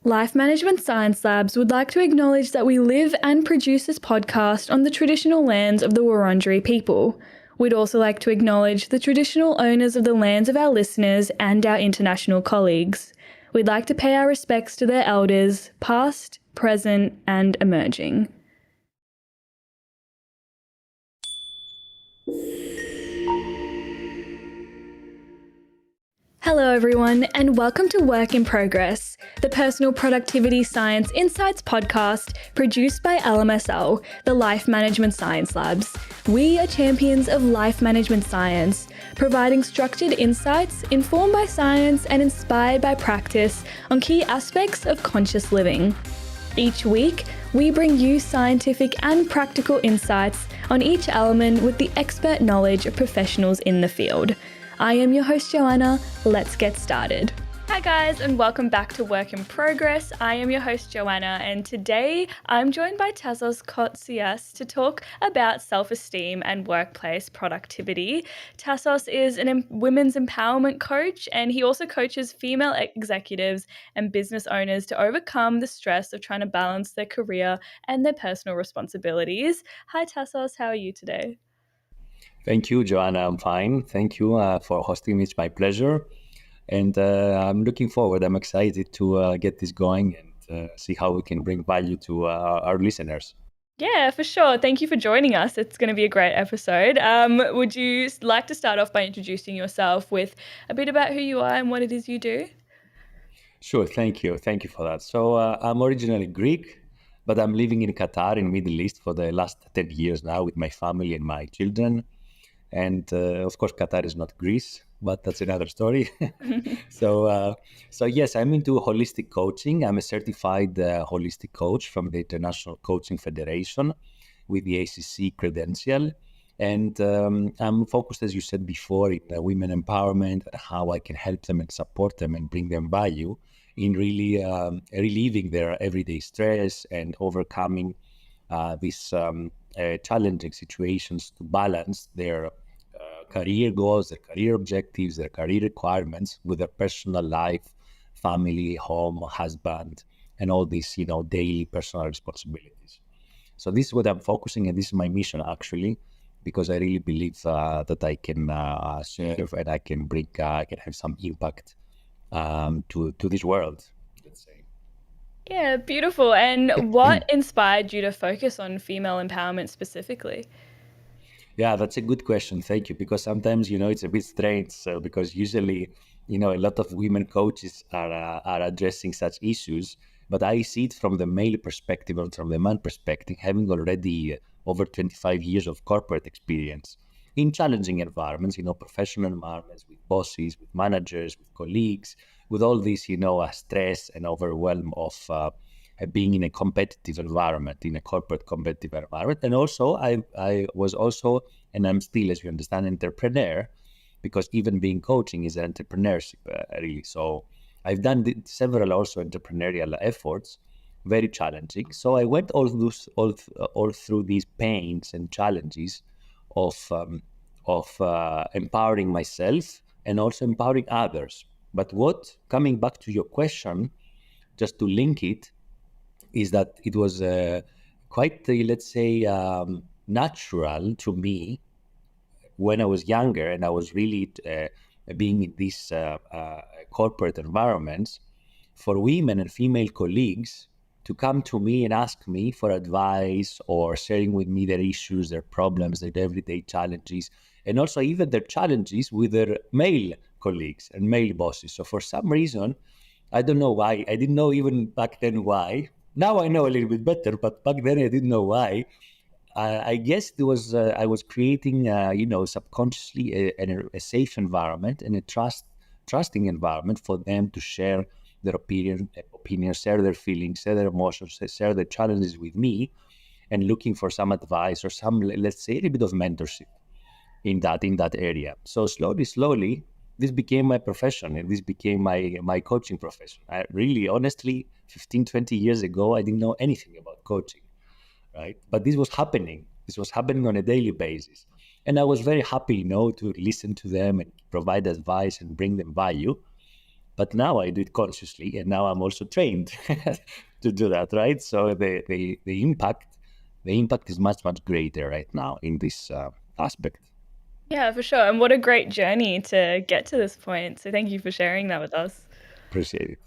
Life Management Science Labs would like to acknowledge that we live and produce this podcast on the traditional lands of the Wurundjeri people. We'd also like to acknowledge the traditional owners of the lands of our listeners and our international colleagues. We'd like to pay our respects to their elders, past, present, and emerging. Hello everyone, and welcome to Work in Progress, the Personal Productivity Science Insights podcast produced by LMSL, the Life Management Science Labs. We are champions of life management science, providing structured insights informed by science and inspired by practice on key aspects of conscious living. Each week, we bring you scientific and practical insights on each element with the expert knowledge of professionals in the field. I am your host, Joanna. Let's get started. Hi guys, and welcome back to Work in Progress. I am your host, Joanna, and today I'm joined by Tassos Kotzias to talk about self-esteem and workplace productivity. Tassos is a women's empowerment coach, and he also coaches female executives and business owners to overcome the stress of trying to balance their career and their personal responsibilities. Hi Tassos, how are you today? Thank you, Joanna. I'm fine. Thank you for hosting me. It's my pleasure. And I'm looking forward. I'm excited to get this going and see how we can bring value to our listeners. Yeah, for sure. Thank you for joining us. It's going to be a great episode. Would you like to start off by introducing yourself with a bit about who you are and what it is you do? Sure. Thank you. Thank you for that. So I'm originally Greek, but I'm living in Qatar in Middle East for the last 10 years now with my family and my children. And of course, Qatar is not Greece, but that's another story. So yes, I'm into holistic coaching. I'm a certified holistic coach from the International Coaching Federation with the ACC credential. And I'm focused, as you said before, in women empowerment, how I can help them and support them and bring them value in really relieving their everyday stress and overcoming these challenging situations to balance their career goals, their career objectives, their career requirements with their personal life, family, home, husband, and all these, daily personal responsibilities. So this is what I'm focusing, and this is my mission actually, because I really believe that I can serve and I can bring, I can have some impact to this world. Let's say. Yeah, beautiful. And what inspired you to focus on female empowerment specifically? Yeah, that's a good question. Thank you. Because sometimes, it's a bit strange. So, because usually, a lot of women coaches are addressing such issues, but I see it from the male perspective and from the man perspective, having already over 25 years of corporate experience in challenging environments, professional environments with bosses, with managers, with colleagues, with all this, stress and overwhelm of being in a competitive environment, in a corporate competitive environment. And also, I was also, and I'm still, as you understand, entrepreneur, because even being coaching is an entrepreneurship, really. So I've done several also entrepreneurial efforts, very challenging. So I went all through these pains and challenges of empowering myself and also empowering others. But coming back to your question, just to link it, is that it was quite, let's say, natural to me when I was younger and I was really being in these corporate environments for women and female colleagues to come to me and ask me for advice or sharing with me their issues, their problems, their everyday challenges, and also even their challenges with their male colleagues and male bosses. So for some reason, I don't know why. I didn't know even back then why. Now I know a little bit better, but back then I didn't know why. I guess it was I was creating, subconsciously a safe environment and a trusting environment for them to share their opinions, share their feelings, share their emotions, share their challenges with me, and looking for some advice or some, let's say, a little bit of mentorship in that area. So slowly, this became my profession and this became my coaching profession. I really, honestly, 15, 20 years ago, I didn't know anything about coaching, right? But this was happening. This was happening on a daily basis. And I was very happy, to listen to them and provide advice and bring them value. But now I do it consciously, and now I'm also trained to do that, right? So the impact is much greater right now in this aspect. Yeah, for sure. And what a great journey to get to this point. So thank you for sharing that with us. Appreciate it.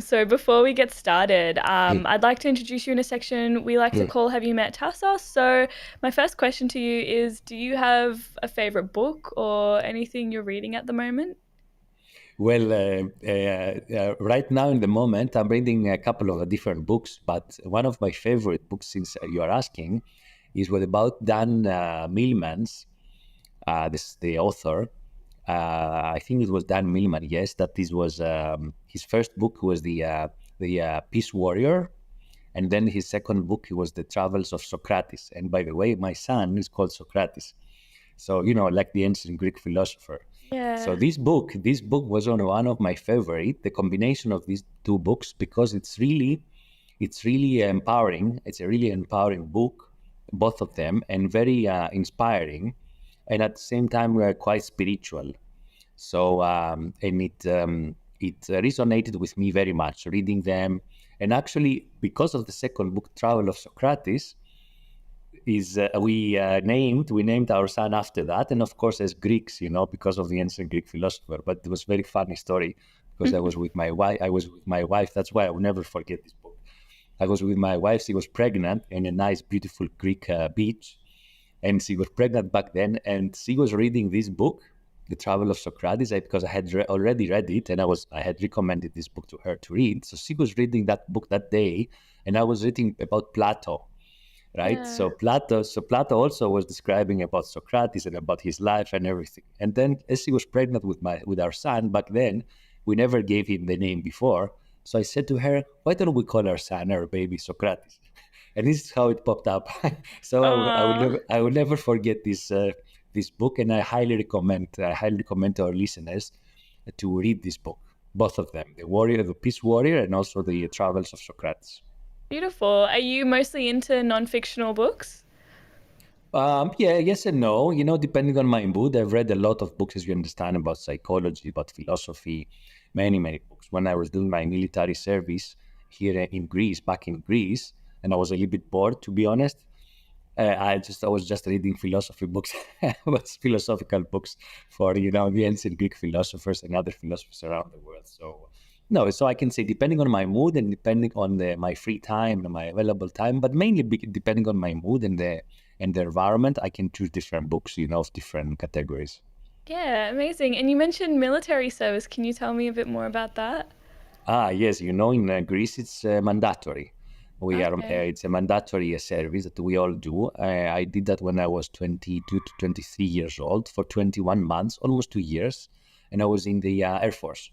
So before we get started, I'd like to introduce you in a section we like to call Have You Met Tassos? So my first question to you is, do you have a favorite book or anything you're reading at the moment? Well, right now in the moment, I'm reading a couple of different books, but one of my favorite books, since you are asking, is what about Dan Millman's, the author. I think it was Dan Millman. Yes, that this was his first book was the Peace Warrior, and then his second book was the Travels of Socrates. And by the way, my son is called Socrates, so like the ancient Greek philosopher. So Yeah. this book was one of my favorite. The combination of these two books, because it's really empowering. It's a really empowering book, both of them, and very inspiring, and at the same time we are quite spiritual. So and it resonated with me very much reading them, and actually because of the second book, Travel of Socrates, is we named our son after that, and of course as Greeks, because of the ancient Greek philosopher. But it was a very funny story because I was with my wife. That's why I will never forget this book. I was with my wife. She was pregnant in a nice, beautiful Greek beach, and she was pregnant back then, and she was reading this book, The Travel of Socrates, because I had already read it, and I had recommended this book to her to read. So she was reading that book that day, and I was reading about Plato, right? Yeah. So Plato also was describing about Socrates and about his life and everything. And then as she was pregnant with our son back then, we never gave him the name before. So I said to her, why don't we call our son, our baby, Socrates? And this is how it popped up. So Aw. I will never forget this book, and I highly recommend to our listeners to read this book, both of them, the Peace Warrior, and also the Travels of Socrates. Beautiful. Are you mostly into non-fictional books? Yeah, yes and no. Depending on my mood, I've read a lot of books, as you understand, about psychology, about philosophy, many books. When I was doing my military service here in Greece, back in Greece, and I was a little bit bored, to be honest, I was just reading philosophy books, but philosophical books for the ancient Greek philosophers and other philosophers around the world. So no, so I can say depending on my mood and depending on my free time and my available time, but mainly depending on my mood and the environment, I can choose different books, of different categories. Yeah, amazing. And you mentioned military service. Can you tell me a bit more about that? Yes, in Greece it's mandatory. Okay. It's a mandatory service that we all do. I did that when I was 22 to 23 years old for 21 months, almost 2 years, and I was in the Air Force.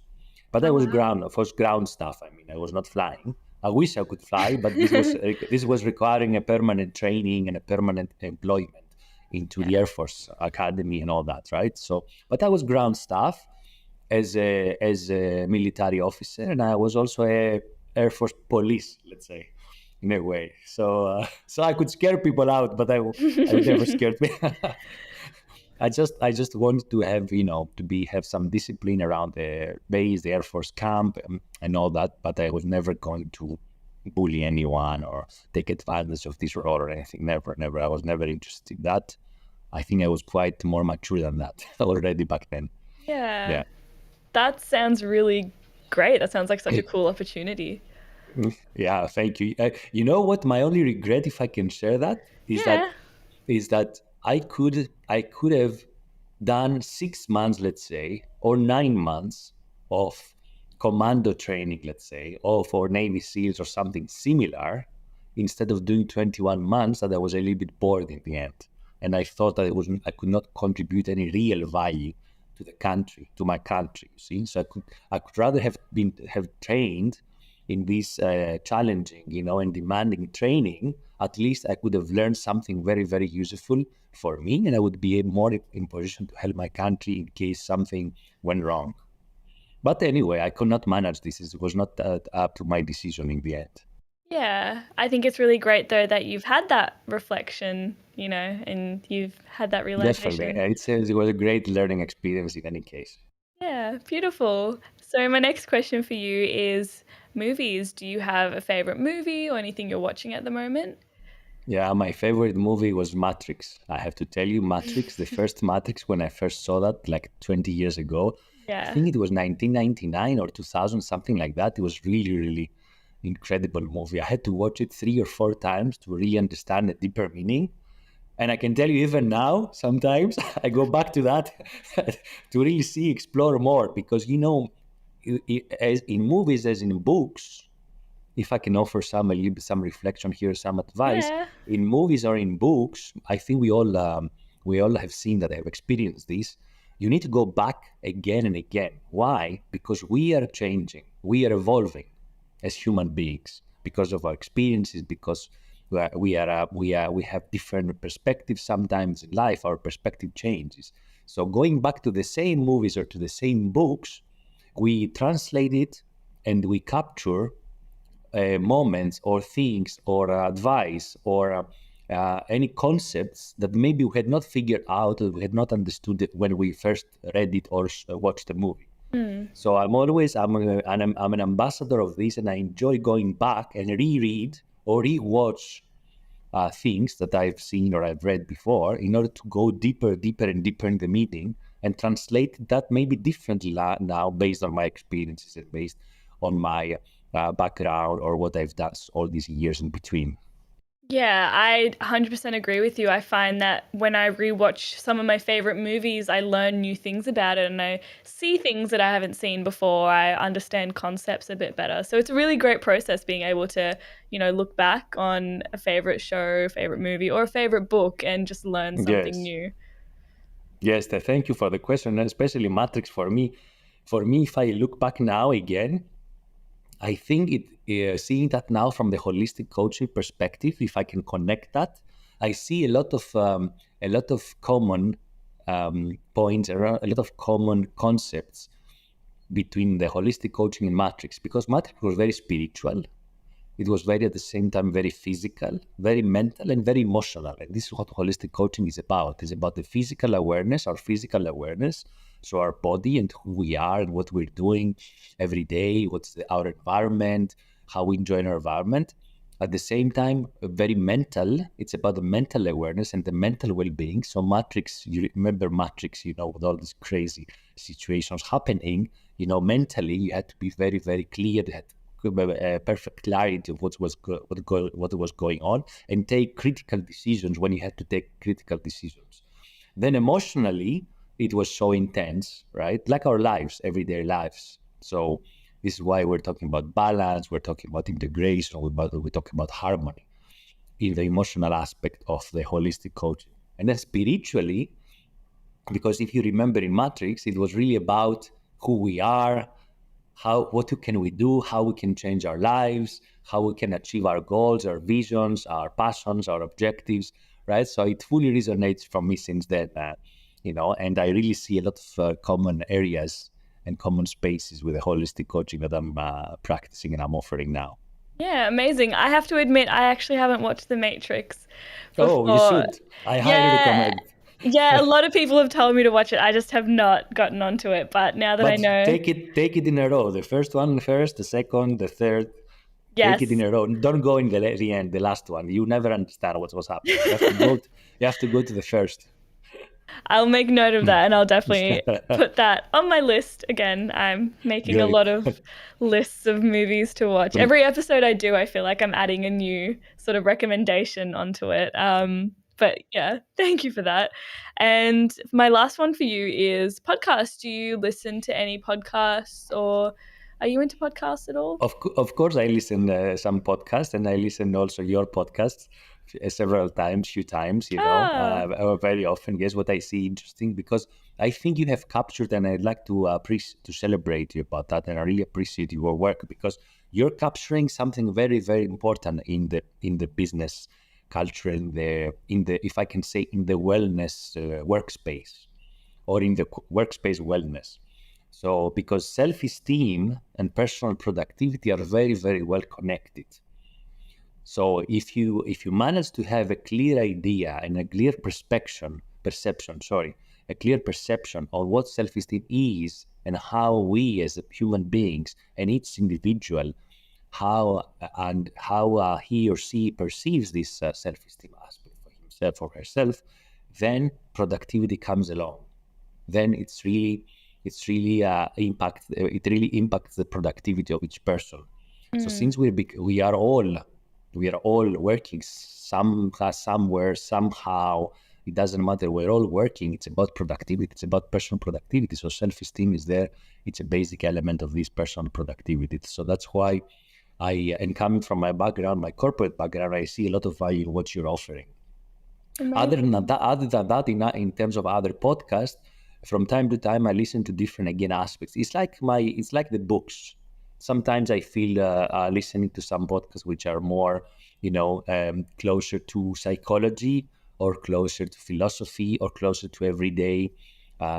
But I Oh, was wow. ground, of course, ground stuff. I mean, I was not flying. I wish I could fly, but this was requiring a permanent training and a permanent employment into the Yeah. Air Force Academy and all that, right? So, but I was ground staff as a military officer, and I was also a Air Force police, let's say, in a way. So I could scare people out, but I would never scare people. I just wanted to have have some discipline around the base, the Air Force camp, and all that. But I was never going to bully anyone or take advantage of this role or anything. Never. I was never interested in that. I think I was quite more mature than that already back then. Yeah. Yeah. That sounds really great. That sounds like such a cool opportunity. Yeah, thank you. You know what? My only regret, if I can share that, is Yeah. that is that I could have done 6 months, let's say, or 9 months of commando training, let's say, or for Navy SEALs or something similar, instead of doing 21 months that I was a little bit bored in the end, and I thought that I could not contribute any real value to the country, to my country. You see, so I could rather have trained in this challenging, and demanding training. At least I could have learned something very, very useful for me, and I would be more in position to help my country in case something went wrong. But anyway, I could not manage this. It was not up to my decision in the end. Yeah. I think it's really great though that you've had that reflection, and you've had that Definitely, realization. it was a great learning experience in any case. Yeah, beautiful. So my next question for you is movies. Do you have a favorite movie or anything you're watching at the moment? Yeah, my favorite movie was Matrix. I have to tell you, Matrix, the first Matrix, when I first saw that like 20 years ago, I Yeah. think it was 1999 or 2000, something like that. It was really, really incredible movie. I had to watch it 3 or 4 times to really understand the deeper meaning. And I can tell you, even now, sometimes I go back to that to really see, explore more, because as in movies as in books, if I can offer some a little bit, some reflection here, some advice Yeah. in movies or in books, I think we all have seen that, have experienced this. You need to go back again and again. Why? Because we are changing, we are evolving as human beings because of our experiences, because we have different perspectives. Sometimes in life, our perspective changes. So going back to the same movies or to the same books, we translate it and we capture moments or things or advice or any concepts that maybe we had not figured out or we had not understood it when we first read it or watched the movie. Mm. So I'm an ambassador of this, and I enjoy going back and reread or rewatch things that I've seen or I've read before in order to go deeper, deeper, and deeper in the meaning and translate that maybe differently now based on my experiences and based on my background or what I've done all these years in between. Yeah, I 100% agree with you. I find that when I rewatch some of my favorite movies, I learn new things about it and I see things that I haven't seen before. I understand concepts a bit better. So it's a really great process being able to, look back on a favorite show, favorite movie, or a favorite book and just learn something Yes. new. Yes, thank you for the question, and especially Matrix for me. For me, if I look back now again, I think seeing that now from the holistic coaching perspective, if I can connect that, I see a lot of common points, around, a lot of common concepts between the holistic coaching and Matrix, because Matrix was very spiritual. It was very, at the same time, very physical, very mental, and very emotional. And this is what holistic coaching is about. It's about the physical awareness, our physical awareness, so our body and who we are and what we're doing every day, our environment, how we enjoy our environment. At the same time, very mental. It's about the mental awareness and the mental well-being. So Matrix, you remember Matrix, with all these crazy situations happening, mentally, you had to be very, very clear. You had perfect clarity of what was going on and take critical decisions when you had to take critical decisions. Then emotionally, it was so intense, right? Like our lives, everyday lives. So this is why we're talking about balance, we're talking about integration, we're talking about harmony in the emotional aspect of the holistic coaching. And then spiritually, because if you remember in Matrix, it was really about who we are, what can we do, how we can change our lives, how we can achieve our goals, our visions, our passions, our objectives, right? So it fully resonates from me since then, and I really see a lot of common areas and common spaces with the holistic coaching that I'm practicing and I'm offering now. Yeah, amazing. I have to admit, I actually haven't watched The Matrix Oh, you before. should. I highly Yeah, recommend. yeah, a lot of people have told me to watch it. I just have not gotten onto it. But now that I But know, take it in a row. The first one first, the second, the third. Take it in yes, a row. Don't go in the end, the last one. You never understand what was happening. You have to go to the first. I'll make note of that and I'll definitely put that on my list again. I'm making a Great. lot of lists of movies to watch. Every episode I do, I feel like I'm adding a new sort of recommendation onto it. But yeah, thank you for that. And my last one for you is podcasts. Do you listen to any podcasts or are you into podcasts at all? Of course, I listen some podcasts, and I listen also your podcasts several times, few times, Ah, very often. Yes, what I see interesting, because I think you have captured, and I'd like to to celebrate you about that, and I really appreciate your work because you're capturing something very, very important in the business culture, in the if I can say, in the wellness workspace, or in the workspace wellness. So, because self-esteem and personal productivity are very, very well connected. So, if you manage to have a clear idea and a clear perception, a clear perception on what self-esteem is and how we as human beings and each individual, how he or she perceives this self-esteem aspect for himself or herself, then productivity comes along. Then it really impacts the productivity of each person. So since we are all working somewhere, somehow, it doesn't matter, we're all working, it's about productivity, it's about personal productivity. So self-esteem is there, it's a basic element of this personal productivity. So that's why and coming from my background, my corporate background, I see a lot of value in what you're offering. Amazing. Other than that, in terms of other podcasts, from time to time, I listen to different aspects. It's like the books. Sometimes I feel listening to some podcasts which are more, closer to psychology or closer to philosophy or closer to everyday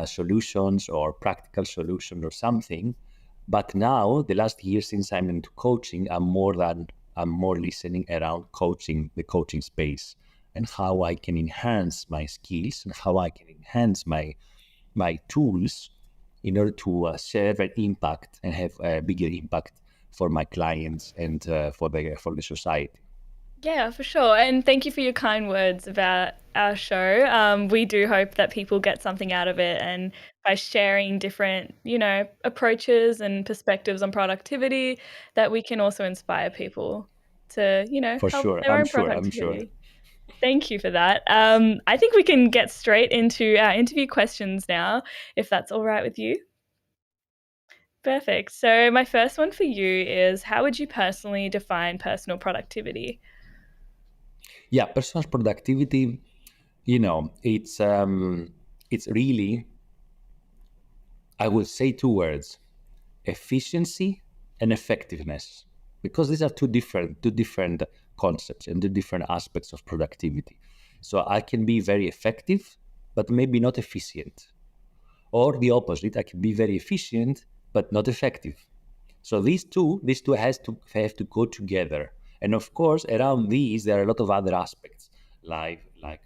solutions or practical solutions or something. But now, the last year since I'm into coaching, I'm more listening around coaching, the coaching space, and how I can enhance my skills and how I can enhance my tools in order to serve an impact and have a bigger impact for my clients and for the society. Yeah, for sure. And thank you for your kind words about our show. We do hope that people get something out of it. And by sharing different, approaches and perspectives on productivity, that we can also inspire people to, For help sure, their I'm own sure, I'm sure. productivity. Thank you for that. I think we can get straight into our interview questions now, if that's all right with you. Perfect. So, my first one for you is, how would you personally define personal productivity? Yeah, personal productivity. It's really, I will say two words: efficiency and effectiveness, because these are two different concepts and two different aspects of productivity. So I can be very effective but maybe not efficient, or the opposite, I can be very efficient but not effective. So these two have to go together. And of course, around these there are a lot of other aspects, like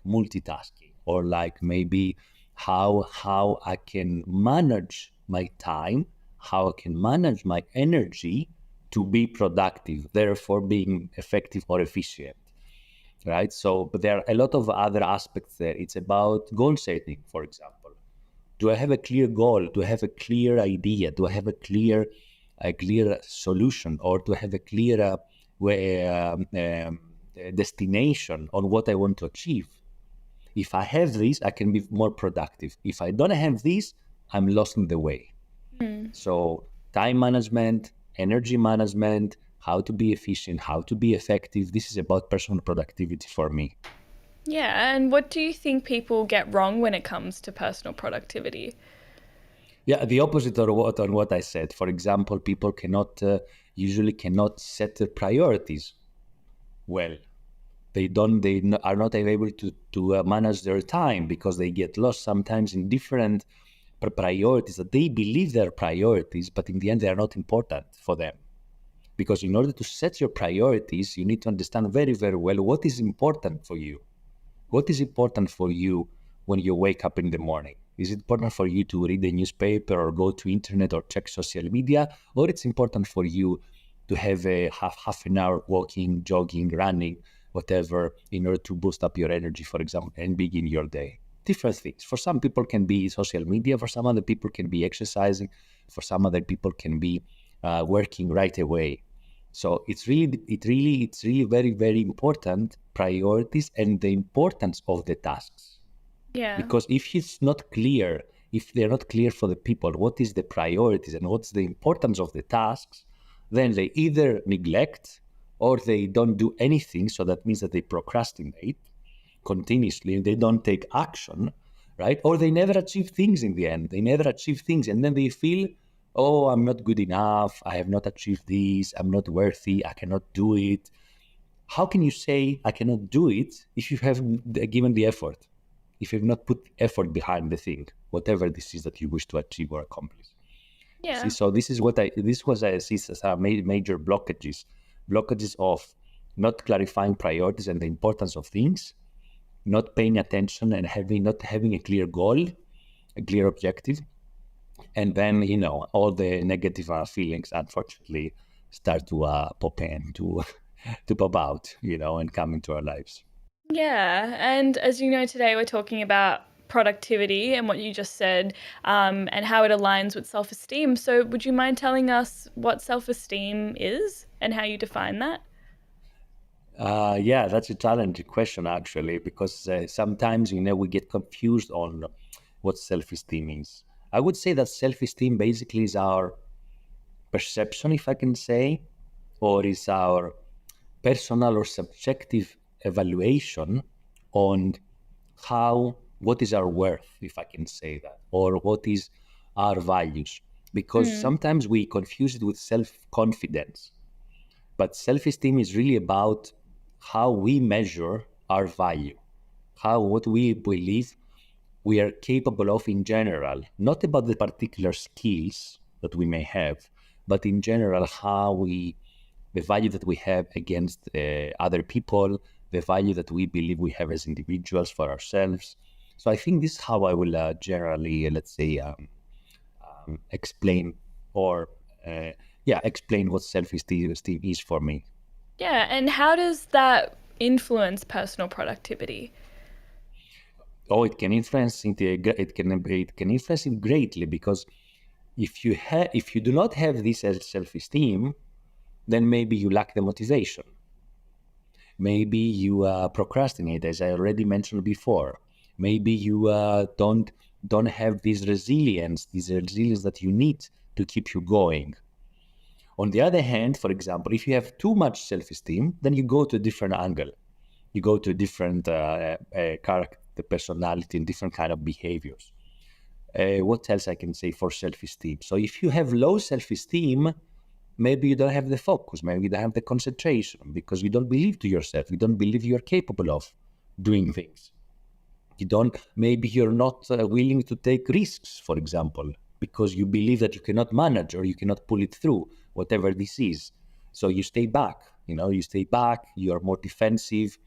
multitasking, or like maybe how I can manage my time, how I can manage my energy to be productive, therefore being effective or efficient. Right. So, but there are a lot of other aspects there. It's about goal setting, for example. Do I have a clear goal? Do I have a clear idea? Do I have a clear solution, or do I have a clear destination on what I want to achieve? If I have this, I can be more productive. If I don't have this, I'm lost in the way. Hmm. So time management, energy management, how to be efficient, how to be effective. This is about personal productivity for me. Yeah, and what do you think people get wrong when it comes to personal productivity? Yeah, the opposite on what I said. For example, people usually cannot set their priorities well. Are not able to manage their time because they get lost sometimes in different priorities that they believe they're priorities, but in the end they are not important for them. Because in order to set your priorities, you need to understand very, very well what is important for you. What is important for you when you wake up in the morning? Is it important for you to read the newspaper or go to internet or check social media? Or it's important for you to have a half an hour walking, jogging, running, whatever, in order to boost up your energy, for example, and begin your day? Different things. For some people can be social media, for some other people can be exercising, for some other people can be working right away. So it's really very, very important priorities and the importance of the tasks. Yeah. Because if they're not clear for the people what is the priorities and what's the importance of the tasks, then they either neglect or they don't do anything. So that means that they procrastinate continuously and they don't take action, right? Or they never achieve things in the end. They never achieve things. And then they feel, oh, I'm not good enough. I have not achieved this. I'm not worthy. I cannot do it. How can you say I cannot do it if you haven't given the effort? If you've not put effort behind the thing, whatever this is that you wish to achieve or accomplish. See, Yeah. so this was I see as major blockages of not clarifying priorities and the importance of things, not paying attention and not having a clear goal, a clear objective, And then, all the negative feelings, unfortunately, start to pop in, to to pop out, and come into our lives. Yeah, and as you know, today we're talking about productivity and what you just said, and how it aligns with self esteem. So, would you mind telling us what self esteem is and how you define that? Yeah, that's a challenging question, actually, because sometimes, we get confused on what self-esteem is. I would say that self-esteem basically is our perception, if I can say, or is our personal or subjective evaluation on what is our worth, if I can say that, or what is our values. Because Mm. sometimes we confuse it with self-confidence, but self-esteem is really about how we measure our value, what we believe we are capable of in general, not about the particular skills that we may have, but in general, the value that we have against other people, the value that we believe we have as individuals for ourselves. So I think this is how I will generally, let's say, explain or explain what self-esteem is for me. Yeah, and how does that influence personal productivity? Oh, it can influence it can influence it greatly, because if you do not have this as self-esteem, then maybe you lack the motivation. Maybe you procrastinate, as I already mentioned before. Maybe you don't have this resilience that you need to keep you going. On the other hand, for example, if you have too much self-esteem, then you go to a different angle. You go to a different character, personality, and different kind of behaviors. What else I can say for self-esteem? So if you have low self-esteem, maybe you don't have the focus, maybe you don't have the concentration, because you don't believe to yourself, you don't believe you're capable of doing things. Maybe you're not willing to take risks, for example, because you believe that you cannot manage or you cannot pull it through, whatever this is. So you stay back, you are more defensive,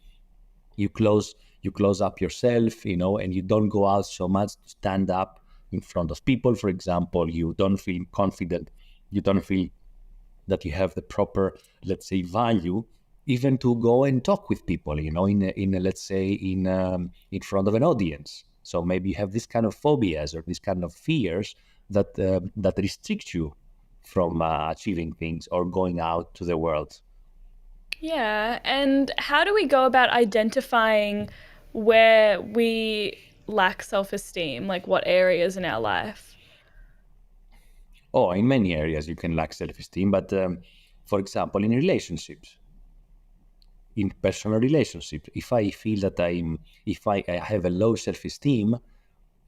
you close you close up yourself, and you don't go out so much to stand up in front of people, for example. You don't feel confident, you don't feel that you have the proper, let's say, value, even to go and talk with people, let's say, in front of an audience. So maybe you have this kind of phobias or this kind of fears that restrict you from achieving things or going out to the world. Yeah, and how do we go about identifying where we lack self esteem, like what areas in our life? Oh, in many areas you can lack self-esteem, but for example, in relationships, in personal relationships, if I feel that if I have a low self-esteem,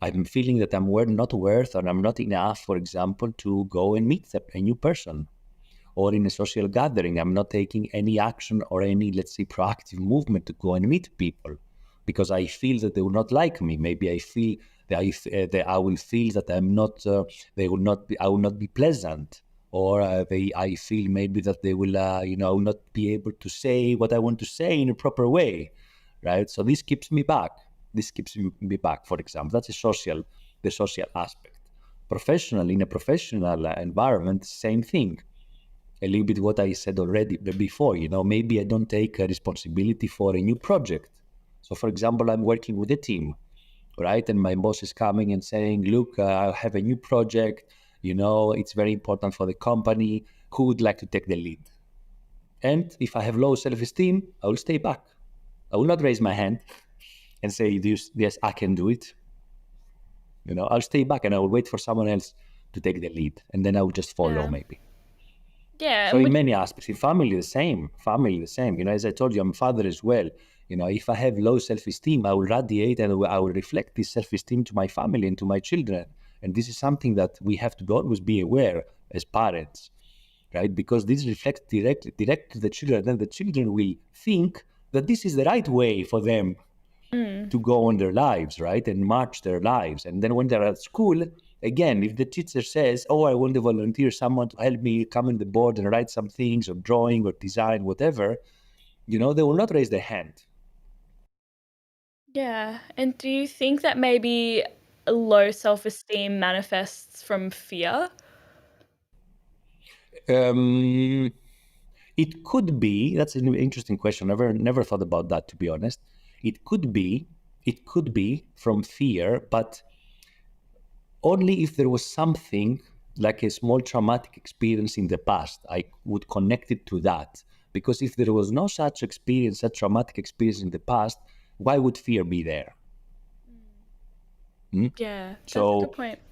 I'm feeling that not worth, or I'm not enough, for example, to go and meet a new person. Or in a social gathering, I'm not taking any action or any, let's say, proactive movement to go and meet people, because I feel that they will not like me. Maybe I feel that I will feel that they will not be, I will not be pleasant, or I feel maybe that they will, not be able to say what I want to say in a proper way, right? So this keeps me back. For example, that's the social aspect. Professional, in a professional environment, same thing. A little bit what I said already before, maybe I don't take a responsibility for a new project. So, for example, I'm working with a team, right? And my boss is coming and saying, look, I have a new project, it's very important for the company. Who would like to take the lead? And if I have low self-esteem, I will stay back. I will not raise my hand and say, yes, I can do it. I'll stay back and I will wait for someone else to take the lead. And then I will just follow, Yeah. maybe. Yeah, So and in would many aspects, in family the same. As I told you, I'm a father as well. If I have low self-esteem, I will radiate and I will reflect this self-esteem to my family and to my children. And this is something that we have to always be aware as parents, right? Because this reflects direct to the children. Then the children will think that this is the right way for them mm, to go on their lives, right? And march their lives. And then when they're at school, again, if the teacher says, oh, I want to volunteer someone to help me come on the board and write some things or drawing or design, whatever, they will not raise their hand. yeah. And do you think that maybe low self-esteem manifests from fear? Um, it could be. That's an interesting question. Never thought about that, to be honest. It could be. It could be from fear, but only if there was something like a small traumatic experience in the past. I would connect it to that. Because if there was no such experience, such traumatic experience in the past, why would fear be there? Hmm? Yeah, that's a good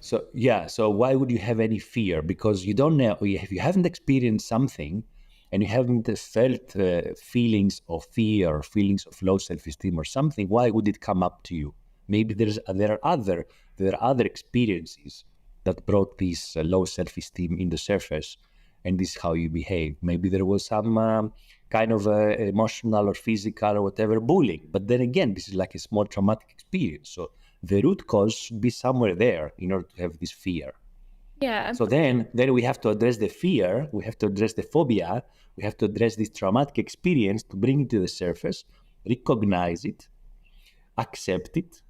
So, point. so why would you have any fear? Because you don't know, if you haven't experienced something and you haven't felt feelings of fear or feelings of low self-esteem or something, why would it come up to you? Maybe there are other experiences that brought this low self-esteem in the surface, and this is how you behave. Maybe there was some kind of emotional or physical or whatever bullying, but then again, this is like a small traumatic experience. So the root cause should be somewhere there in order to have this fear. Yeah. So then we have to address the fear, we have to address the phobia, we have to address this traumatic experience to bring it to the surface, recognize it, accept it,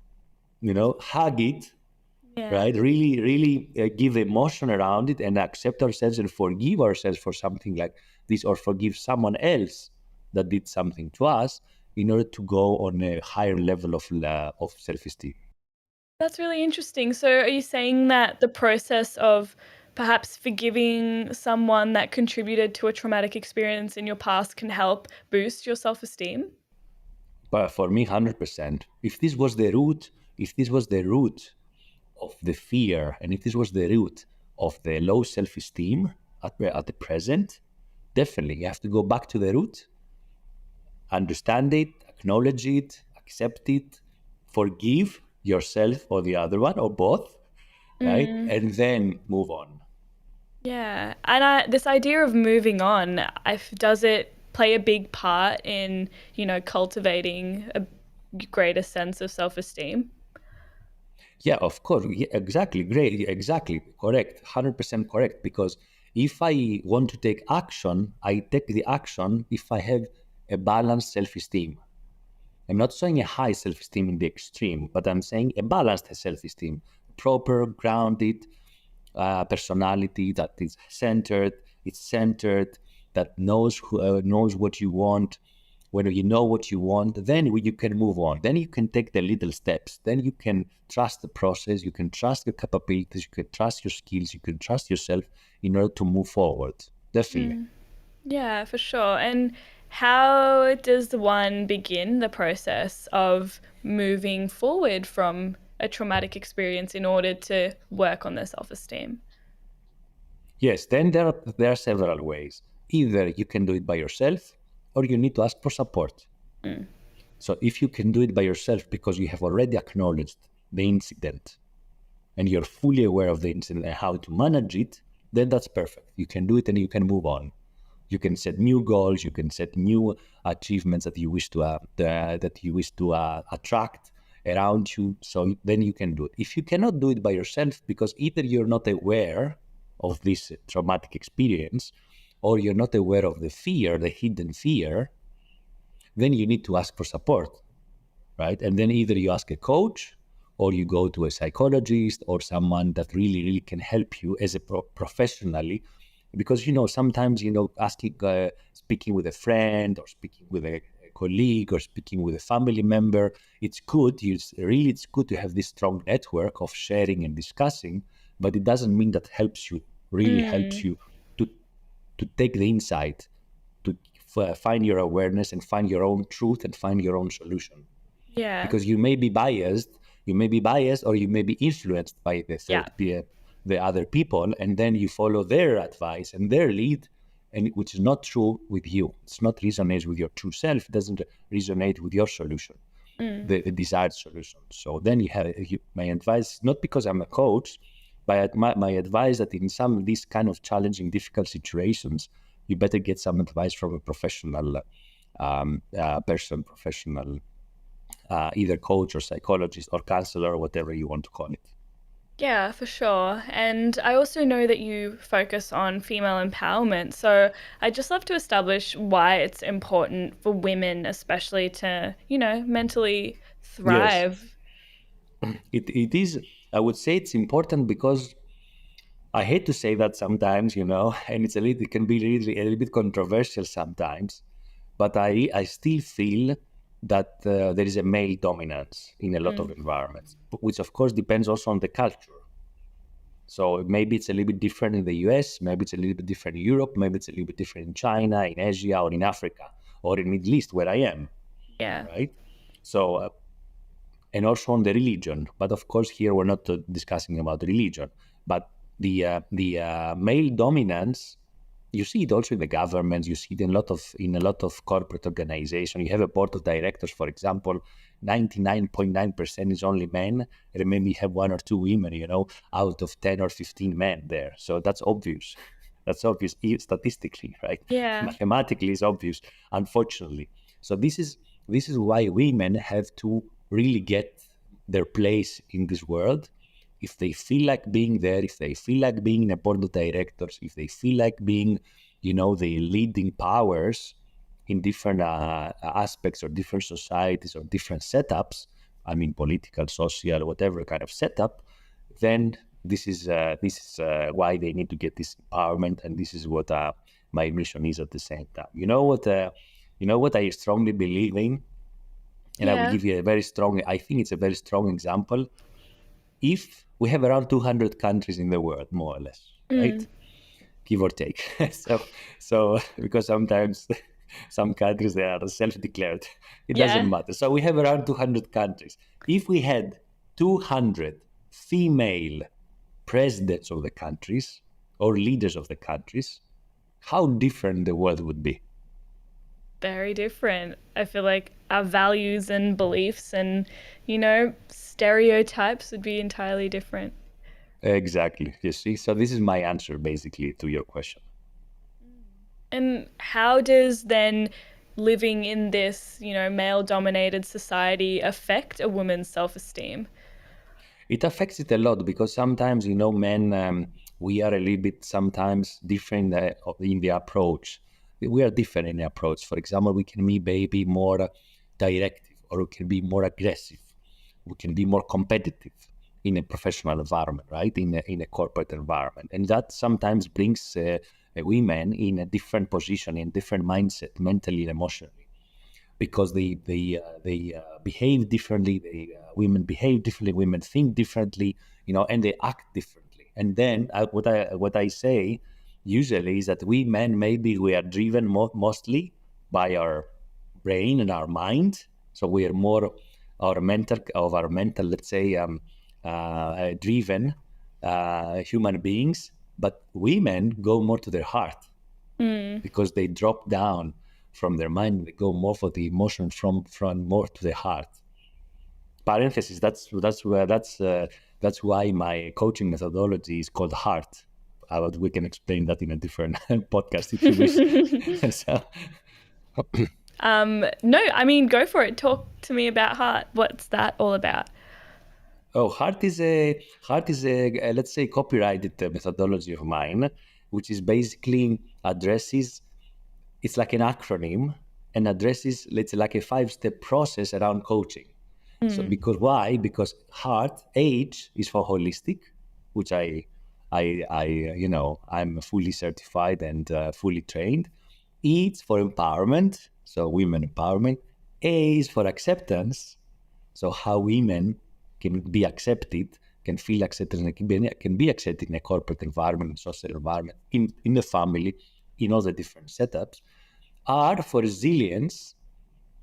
hug it, Yeah. right? Really give emotion around it and accept ourselves and forgive ourselves for something like this, or forgive someone else that did something to us, in order to go on a higher level of self-esteem. That's really interesting. So are you saying that the process of perhaps forgiving someone that contributed to a traumatic experience in your past can help boost your self-esteem? But for me, 100%. If this was the root of the fear, and if this was the root of the low self-esteem at the present, definitely you have to go back to the root, understand it, acknowledge it, accept it, forgive yourself or the other one or both, right? Mm. And then move on. Yeah. And this idea of moving on, does it play a big part in, cultivating a greater sense of self-esteem? Yeah, of course. Yeah, exactly. Great. Yeah, exactly. Correct. 100% correct. Because if I want to take action, I take the action if I have a balanced self esteem. I'm not saying a high self esteem in the extreme, but I'm saying a balanced self esteem, proper, grounded personality that is centered, it's centered, that knows what you want. When you know what you want, then you can move on. Then you can take the little steps. Then you can trust the process. You can trust your capabilities. You can trust your skills. You can trust yourself in order to move forward. Definitely. Mm. Yeah, for sure. And how does one begin the process of moving forward from a traumatic experience in order to work on their self-esteem? Yes, then there are several ways. Either you can do it by yourself, or you need to ask for support. Mm. So if you can do it by yourself because you have already acknowledged the incident and you're fully aware of the incident and how to manage it, then that's perfect. You can do it and you can move on. You can set new goals. You can set new achievements that you wish to attract around you. So then you can do it. If you cannot do it by yourself, because either you're not aware of this traumatic experience, or you're not aware of the fear, the hidden fear, then you need to ask for support, right? And then either you ask a coach, or you go to a psychologist or someone that really can help you as a professionally, because sometimes asking, speaking with a friend or speaking with a colleague or speaking with a family member, it's good. It's good to have this strong network of sharing and discussing, but it doesn't mean that helps Mm. you to take the insight, to find your awareness and find your own truth and find your own solution. Yeah. Because you may be biased or you may be influenced by Yeah. the other people, and then you follow their advice and their lead, and which is not true with you. It's not resonates with your true self. It doesn't resonate with your solution, Mm. the desired solution. So then my advice, not because I'm a coach, but my advice that in some of these kind of challenging, difficult situations, you better get some advice from a professional professional, either coach or psychologist or counselor or whatever you want to call it. Yeah, for sure. And I also know that you focus on female empowerment. So I'd just love to establish why it's important for women, especially to, mentally Yes, thrive. it is. I would say it's important because I hate to say that sometimes, and it can be really a little bit controversial sometimes, but I still feel that there is a male dominance in a lot of environments, which of course depends also on the culture. So maybe it's a little bit different in the US, maybe it's a little bit different in Europe, maybe it's a little bit different in China, in Asia, or in Africa, or in Middle East, where I am, Yeah. right? So, and also on the religion. But of course, here we're not discussing about religion. But the male dominance, you see it also in the government. You see it in a lot of corporate organization. You have a board of directors, for example, 99.9% is only men, and maybe have one or two women, out of 10 or 15 men there. So that's obvious. That's obvious statistically, right? Yeah. Mathematically, it's obvious, unfortunately. So this is why women have to really get their place in this world. If they feel like being there, if they feel like being in a board of directors, if they feel like being, the leading powers in different aspects or different societies or different setups, I mean, political, social, whatever kind of setup, then this is why they need to get this empowerment, and this is what my mission is at the same time. You know what I strongly believe in, and I will Yeah. give you I think it's a very strong example. If we have around 200 countries in the world, more or less, right? Give or take. so because sometimes some countries, they are self-declared. It doesn't Yeah. matter. So we have around 200 countries. If we had 200 female presidents of the countries or leaders of the countries, how different the world would be. Very different. I feel like our values and beliefs and, stereotypes would be entirely different. Exactly. You see? So this is my answer basically to your question. And how does then living in this, male dominated society affect a woman's self esteem? It affects it a lot because sometimes, men, we are a little bit sometimes different in the approach. We are different in the approach. For example, we can be maybe more directive, or we can be more aggressive. We can be more competitive in a professional environment, right? In a corporate environment. And that sometimes brings women in a different position, in different mindset, mentally and emotionally, because they behave differently. Women behave differently. Women think differently, and they act differently. And then what I say usually is that we men, maybe we are driven mostly by our brain and our mind. So we are more our mental, let's say, driven human beings. But women go more to their heart because they drop down from their mind. They go more for the emotion from more to the heart. Parenthesis. That's why my coaching methodology is called Heart. But we can explain that in a different podcast if you wish. So, No, I mean, go for it. Talk to me about heart. What's that all about? oh, Heart is a let's say copyrighted methodology of mine, which is basically addresses. It's like an acronym and addresses, let's say, like a 5-step process around coaching. So because why? Because heart, H is for holistic, which I'm fully certified and fully trained. E is for empowerment, so women empowerment. A is for acceptance, so how women can be accepted, can feel accepted, and can be accepted in a corporate environment, social environment, in the family, in all the different setups. R for resilience.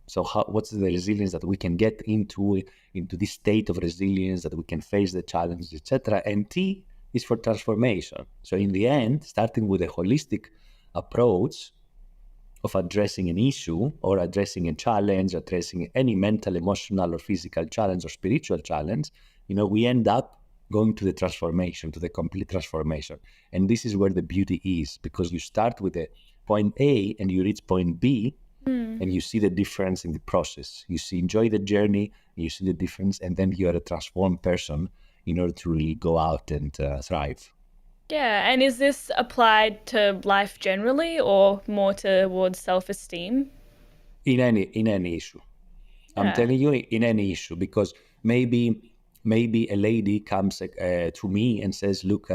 So what's the resilience that we can get into this state of resilience, that we can face the challenges, etc. And T is for transformation. So in the end, starting with a holistic approach of addressing an issue or addressing a challenge, addressing any mental, emotional, or physical challenge or spiritual challenge, we end up going to the transformation, to the complete transformation. And this is where the beauty is, because you start with a point A and you reach point B, and you see the difference in the process. Enjoy the journey, you see the difference, and then you are a transformed person in order to really go out and thrive. Yeah, and is this applied to life generally or more towards self esteem? In any issue. I'm Yeah. telling you, in any issue, because maybe maybe a lady comes to me and says, look,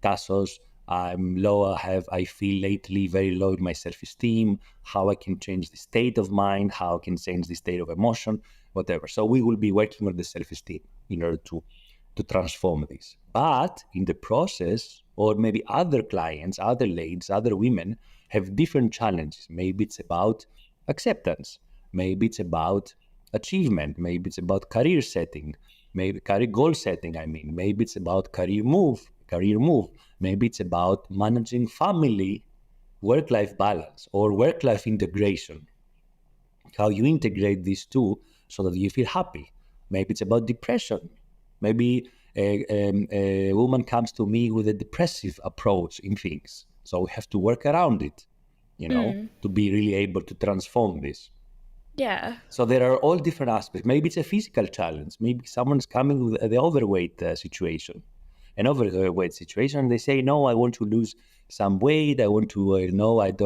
Tassos, I'm low, I feel lately very low in my self-esteem, how I can change the state of mind, how I can change the state of emotion, whatever. So we will be working on the self-esteem in order to transform this. But in the process, or maybe other clients, other ladies, other women have different challenges. Maybe it's about acceptance. Maybe it's about achievement. Maybe it's about career setting. Maybe career goal setting, I mean. Maybe it's about career move. Maybe it's about managing family, work-life balance, or work-life integration, how you integrate these two so that you feel happy. Maybe it's about depression. Maybe a woman comes to me with a depressive approach in things. So we have to work around it, to be really able to transform this. Yeah. So there are all different aspects. Maybe it's a physical challenge. Maybe someone's coming with the overweight situation, an overweight situation. They say, no, I want to lose some weight. I want to,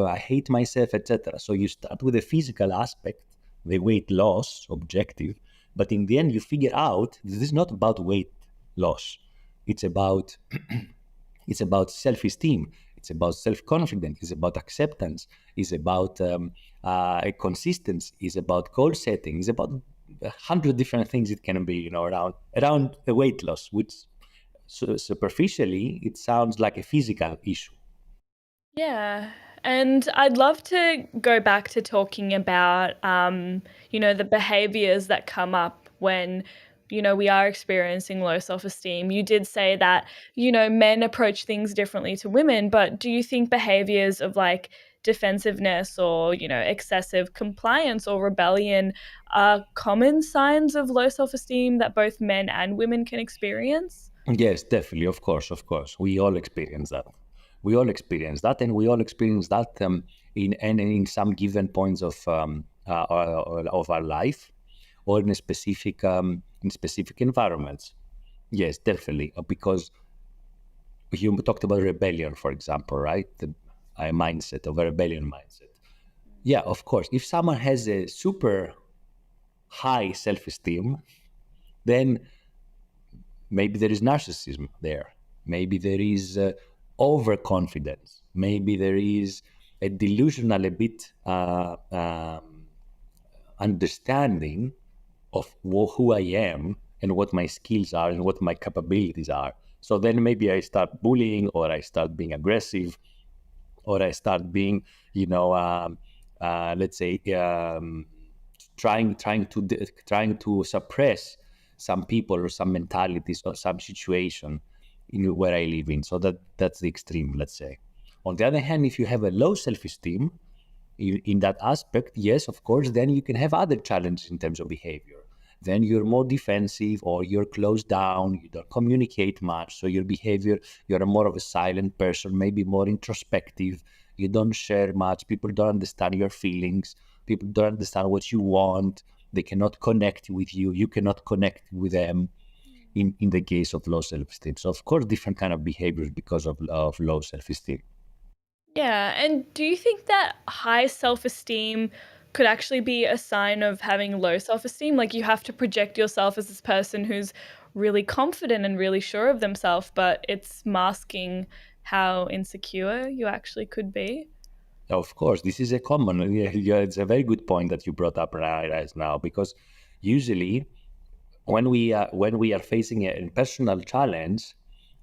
I hate myself, etc. So you start with the physical aspect, the weight loss objective. But in the end, you figure out this is not about weight loss. It's about self-esteem. It's about self-confidence. It's about acceptance. It's about consistency. It's about goal setting. It's about 100 different things it can be, around the weight loss, which superficially it sounds like a physical issue. Yeah. And I'd love to go back to talking about, the behaviors that come up when, we are experiencing low self-esteem. You did say that, men approach things differently to women, but do you think behaviors of like defensiveness or, excessive compliance or rebellion are common signs of low self-esteem that both men and women can experience? Yes, definitely. Of course. We all experience that. And we all experience that in some given points of our life, or in specific environments. Yes, definitely. Because you talked about rebellion, for example, right? The mindset of a rebellion mindset. Yeah, of course. If someone has a super high self-esteem, then maybe there is narcissism there. Maybe there is overconfidence. Maybe there is a delusional a bit understanding of who I am and what my skills are and what my capabilities are. So then maybe I start bullying, or I start being aggressive, or I start being, let's say, trying to suppress some people or some mentalities or some situation where I live in. So that's the extreme, let's say. On the other hand, if you have a low self-esteem in that aspect, yes, of course, then you can have other challenges in terms of behavior. Then you're more defensive, or you're closed down, you don't communicate much. So your behavior, you're more of a silent person, maybe more introspective. You don't share much. People don't understand your feelings. People don't understand what you want. They cannot connect with you. You cannot connect with them in the case of low self-esteem. So, of course, different kind of behaviors because of low self-esteem. Yeah, and do you think that high self-esteem could actually be a sign of having low self-esteem? Like you have to project yourself as this person who's really confident and really sure of themselves, but it's masking how insecure you actually could be? Of course, this is a common. Yeah, it's a very good point that you brought up right now, because usually when we are facing a personal challenge,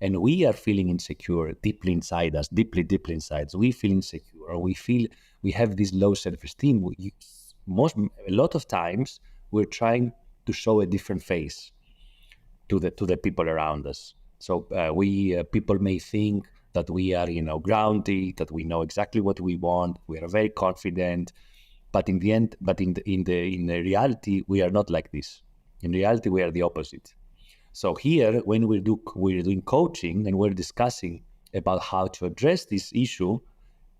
and we are feeling insecure deeply inside us, deeply inside us, we feel insecure, or we feel we have this low self-esteem. A lot of times we're trying to show a different face to the people around us. So we people may think that we are, grounded, that we know exactly what we want, we are very confident, but in the end, in the reality, we are not like this. In reality, we are the opposite. So here, when we're doing coaching and we're discussing about how to address this issue,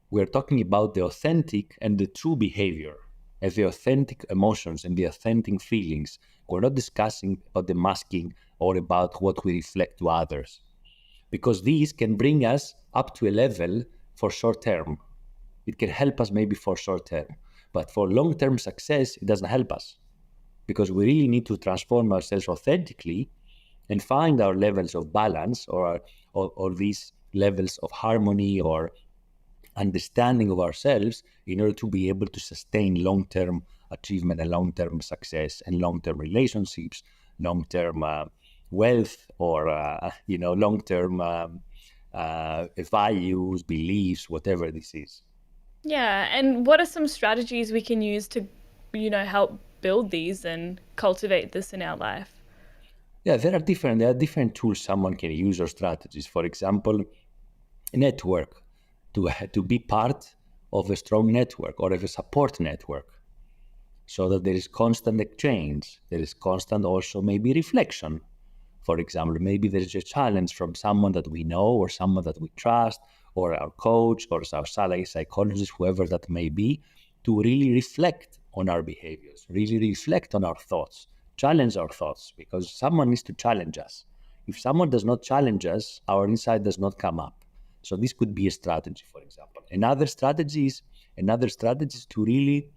we're talking about the authentic and the true behavior, and the authentic emotions and the authentic feelings. We're not discussing about the masking or about what we reflect to others, because these can bring us up to a level for short term. It can help us maybe for short term, but for long term success, it doesn't help us, because we really need to transform ourselves authentically and find our levels of balance or these levels of harmony or understanding of ourselves in order to be able to sustain long-term achievement and long-term success and long-term relationships, long-term wealth, or long-term values, beliefs, whatever this is. Yeah, and what are some strategies we can use to, help build these and cultivate this in our life? Yeah, there are different tools someone can use or strategies. For example, network, to be part of a strong network or of a support network, so that there is constant exchange. There is constant also maybe reflection. For example, maybe there is a challenge from someone that we know or someone that we trust, or our coach or our psychologist, whoever that may be, to really reflect on our behaviors, really reflect on our thoughts, challenge our thoughts, because someone needs to challenge us. If someone does not challenge us, our insight does not come up. So this could be a strategy, for example. Another strategy is to really,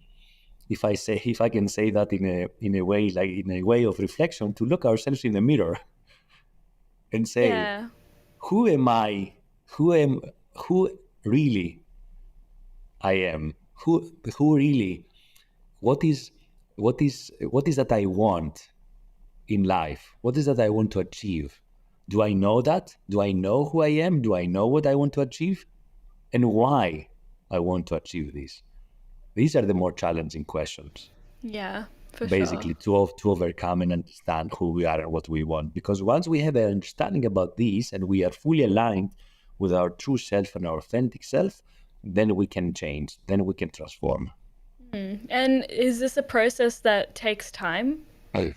if I can say that in a way of reflection, to look ourselves in the mirror and say, Yeah. who am I? Who really I am? Who really? What is what is that I want in life? What is that I want to achieve? Do I know that? Do I know who I am? Do I know what I want to achieve? And why I want to achieve this? These are the more challenging questions, Yeah, for sure. basically, to overcome and understand who we are and what we want. Because once we have an understanding about this and we are fully aligned with our true self and our authentic self, then we can change, then we can transform. And is this a process that takes time? It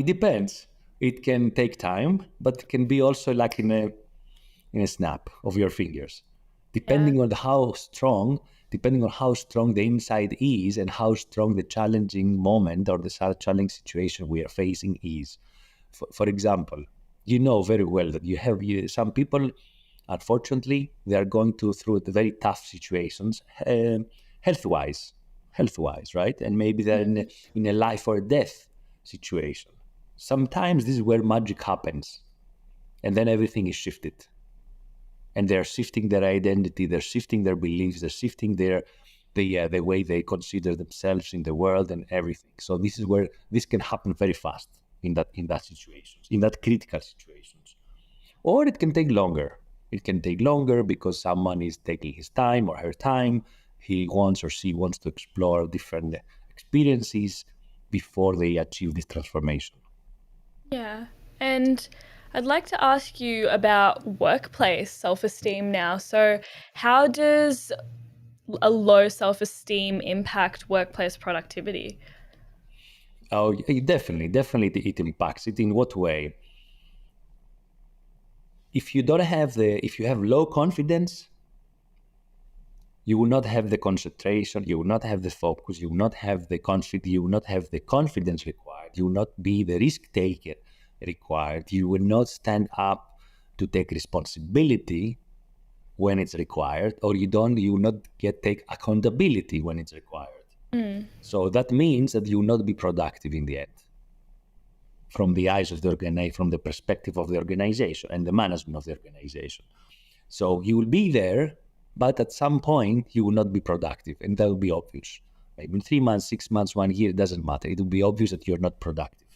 depends. It can take time, but it can be also like in a snap of your fingers, Yeah. depending on how strong the inside is and how strong the challenging moment or the challenging situation we are facing is. For example, you know very well that some people, unfortunately, they are going through the very tough situations, health wise, right? And maybe they're in a life or death situation. Sometimes this is where magic happens, and then everything is shifted, and they're shifting their identity, they're shifting their beliefs, they're shifting the way they consider themselves in the world and everything. So this is where this can happen very fast in that situations, in that critical situations. Or it can take longer. It can take longer because someone is taking his time or her time. He wants or she wants to explore different experiences before they achieve this transformation. Yeah. And I'd like to ask you about workplace self esteem now. So, how does a low self esteem impact workplace productivity? Oh, definitely, it impacts it. In what way? If you have low confidence, you will not have the concentration, you will not have the focus, you will not have the confidence, you will not have the confidence required, you will not be the risk taker required, you will not stand up to take responsibility when it's required, or you will not take accountability when it's required. So that means that you will not be productive in the end, from the eyes of from the perspective of the organization and the management of the organization. So you will be there, but at some point you will not be productive, and that will be obvious. Maybe in 3 months, 6 months, 1 year, it doesn't matter. It will be obvious that you're not productive.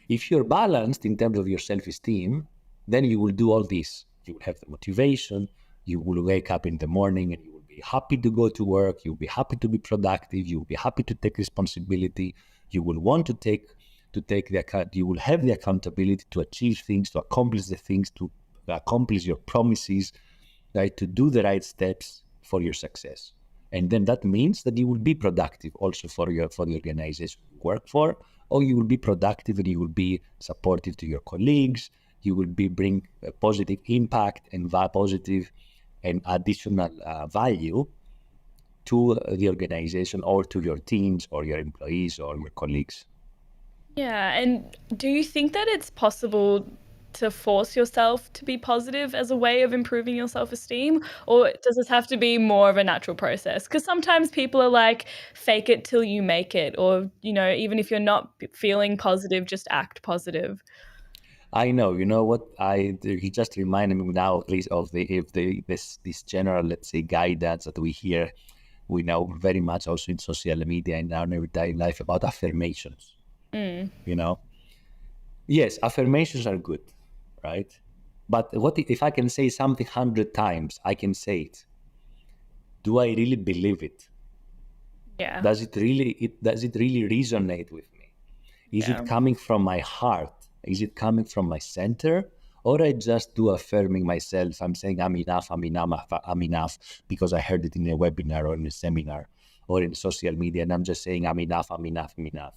If you're balanced in terms of your self-esteem, then you will do all this. You will have the motivation. You will wake up in the morning and you will be happy to go to work. You'll be happy to be productive. You will be happy to take responsibility. You will want to take the account. You will have the accountability to achieve things, to accomplish the things, to accomplish your promises, right? To do the right steps for your success. And then that means that you will be productive also for the organization you work for, or you will be productive and you will be supportive to your colleagues. You will bring a positive impact and positive and additional value to the organization or to your teams or your employees or your colleagues. Yeah. And do you think that it's possible to force yourself to be positive as a way of improving your self-esteem? Or does this have to be more of a natural process? Because sometimes people are like, fake it till you make it. Or, even if you're not feeling positive, just act positive. I know. You know what? He just reminded me now, at least, of this general, let's say, guidance that we hear. We know very much also in social media and in our everyday life about affirmations. You know, yes, affirmations are good, right? But what if I can say something 100 times? I can say it. Do I really believe it? Yeah. Does it really resonate with me? Is Yeah. it coming from my heart? Is it coming from my center? Or I just do affirming myself. I'm saying I'm enough, I'm enough, I'm enough because I heard it in a webinar or in a seminar or in social media, and I'm just saying I'm enough, I'm enough, I'm enough.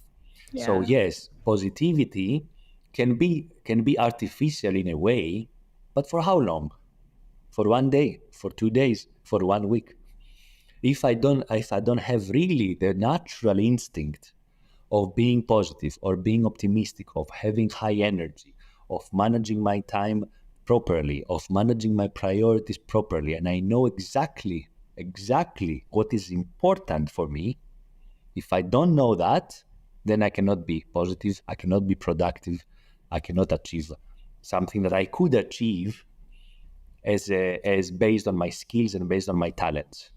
So Yeah. yes, positivity can be artificial in a way, but for how long? For one day, for 2 days, for 1 week. If I don't have really the natural instinct of being positive or being optimistic, of having high energy, of managing my time properly, of managing my priorities properly, and I know exactly what is important for me. If I don't know that, then I cannot be positive, I cannot be productive, I cannot achieve something that I could achieve as based on my skills and based on my talents.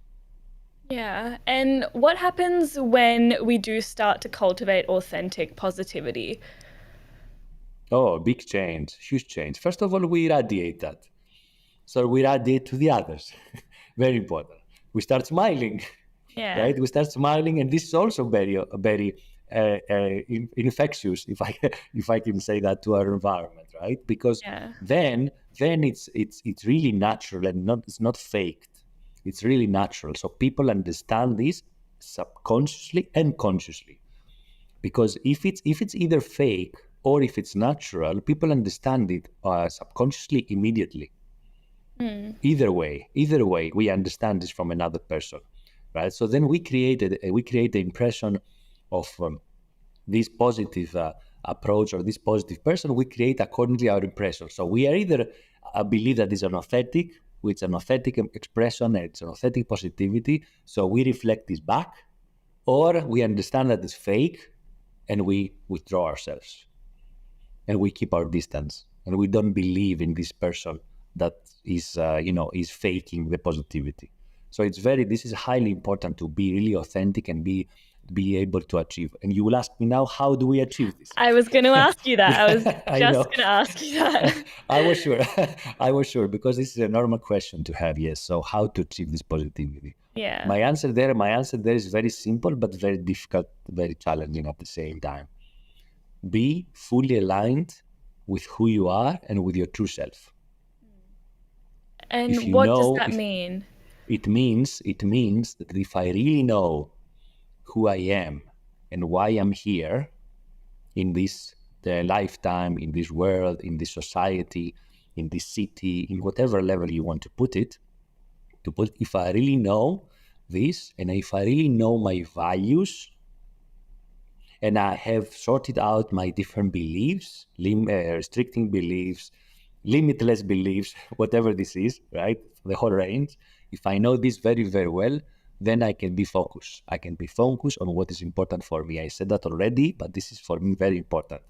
Yeah. And what happens when we do start to cultivate authentic positivity? Oh, big change, huge change. First of all, we radiate that. So we radiate to the others. Very important. We start smiling, Yeah. right? We start smiling, and this is also very infectious, if I if I can say that, to our environment, right? Because Yeah. then it's really natural and it's not faked. It's really natural. So people understand this subconsciously and consciously. Because if it's either fake or if it's natural, people understand it subconsciously immediately. Mm. Either way we understand this from another person, right? So then we create the impression of this positive approach or this positive person. We create accordingly our impression. So we are either believe that it's an authentic, which an authentic expression, and it's an authentic positivity, so we reflect this back, or we understand that it's fake and we withdraw ourselves and we keep our distance and we don't believe in this person that is faking the positivity. So this is highly important to be really authentic and be able to achieve. And you will ask me now, how do we achieve this? I was going to ask you that. I was I just know. going to ask you that. I was sure. I was sure, because this is a normal question to have. Yes. So how to achieve this positivity? Yeah. My answer there is very simple, but very difficult, very challenging at the same time. Be fully aligned with who you are and with your true self. If And you what does know, that if mean? it means that if I really know who I am and why I'm here in this the lifetime, in this world, in this society, in this city, in whatever level you want to put it, if I really know this, and if I really know my values, and I have sorted out my different beliefs, restricting beliefs, limitless beliefs, whatever this is, right? The whole range. If I know this very, very well, then I can be focused. I can be focused on what is important for me. I said that already, but this is for me very important.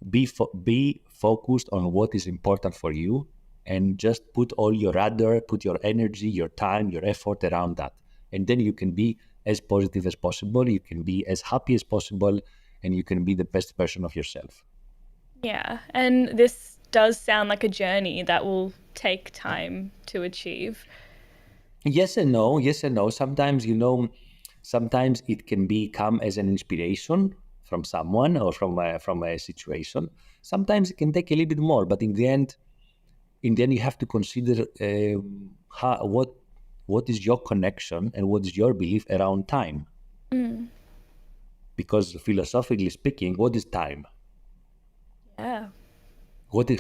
Be focused on what is important for you, and just put all your radar, put your energy, your time, your effort around that. And then you can be as positive as possible, you can be as happy as possible, and you can be the best version of yourself. Yeah. And this does sound like a journey that will take time to achieve. Yes and no, yes and no. Sometimes it can become as an inspiration from someone or from a situation. Sometimes it can take a little bit more, but in the end you have to consider what is your connection and what is your belief around time. Mm. Because philosophically speaking, what is time? Yeah.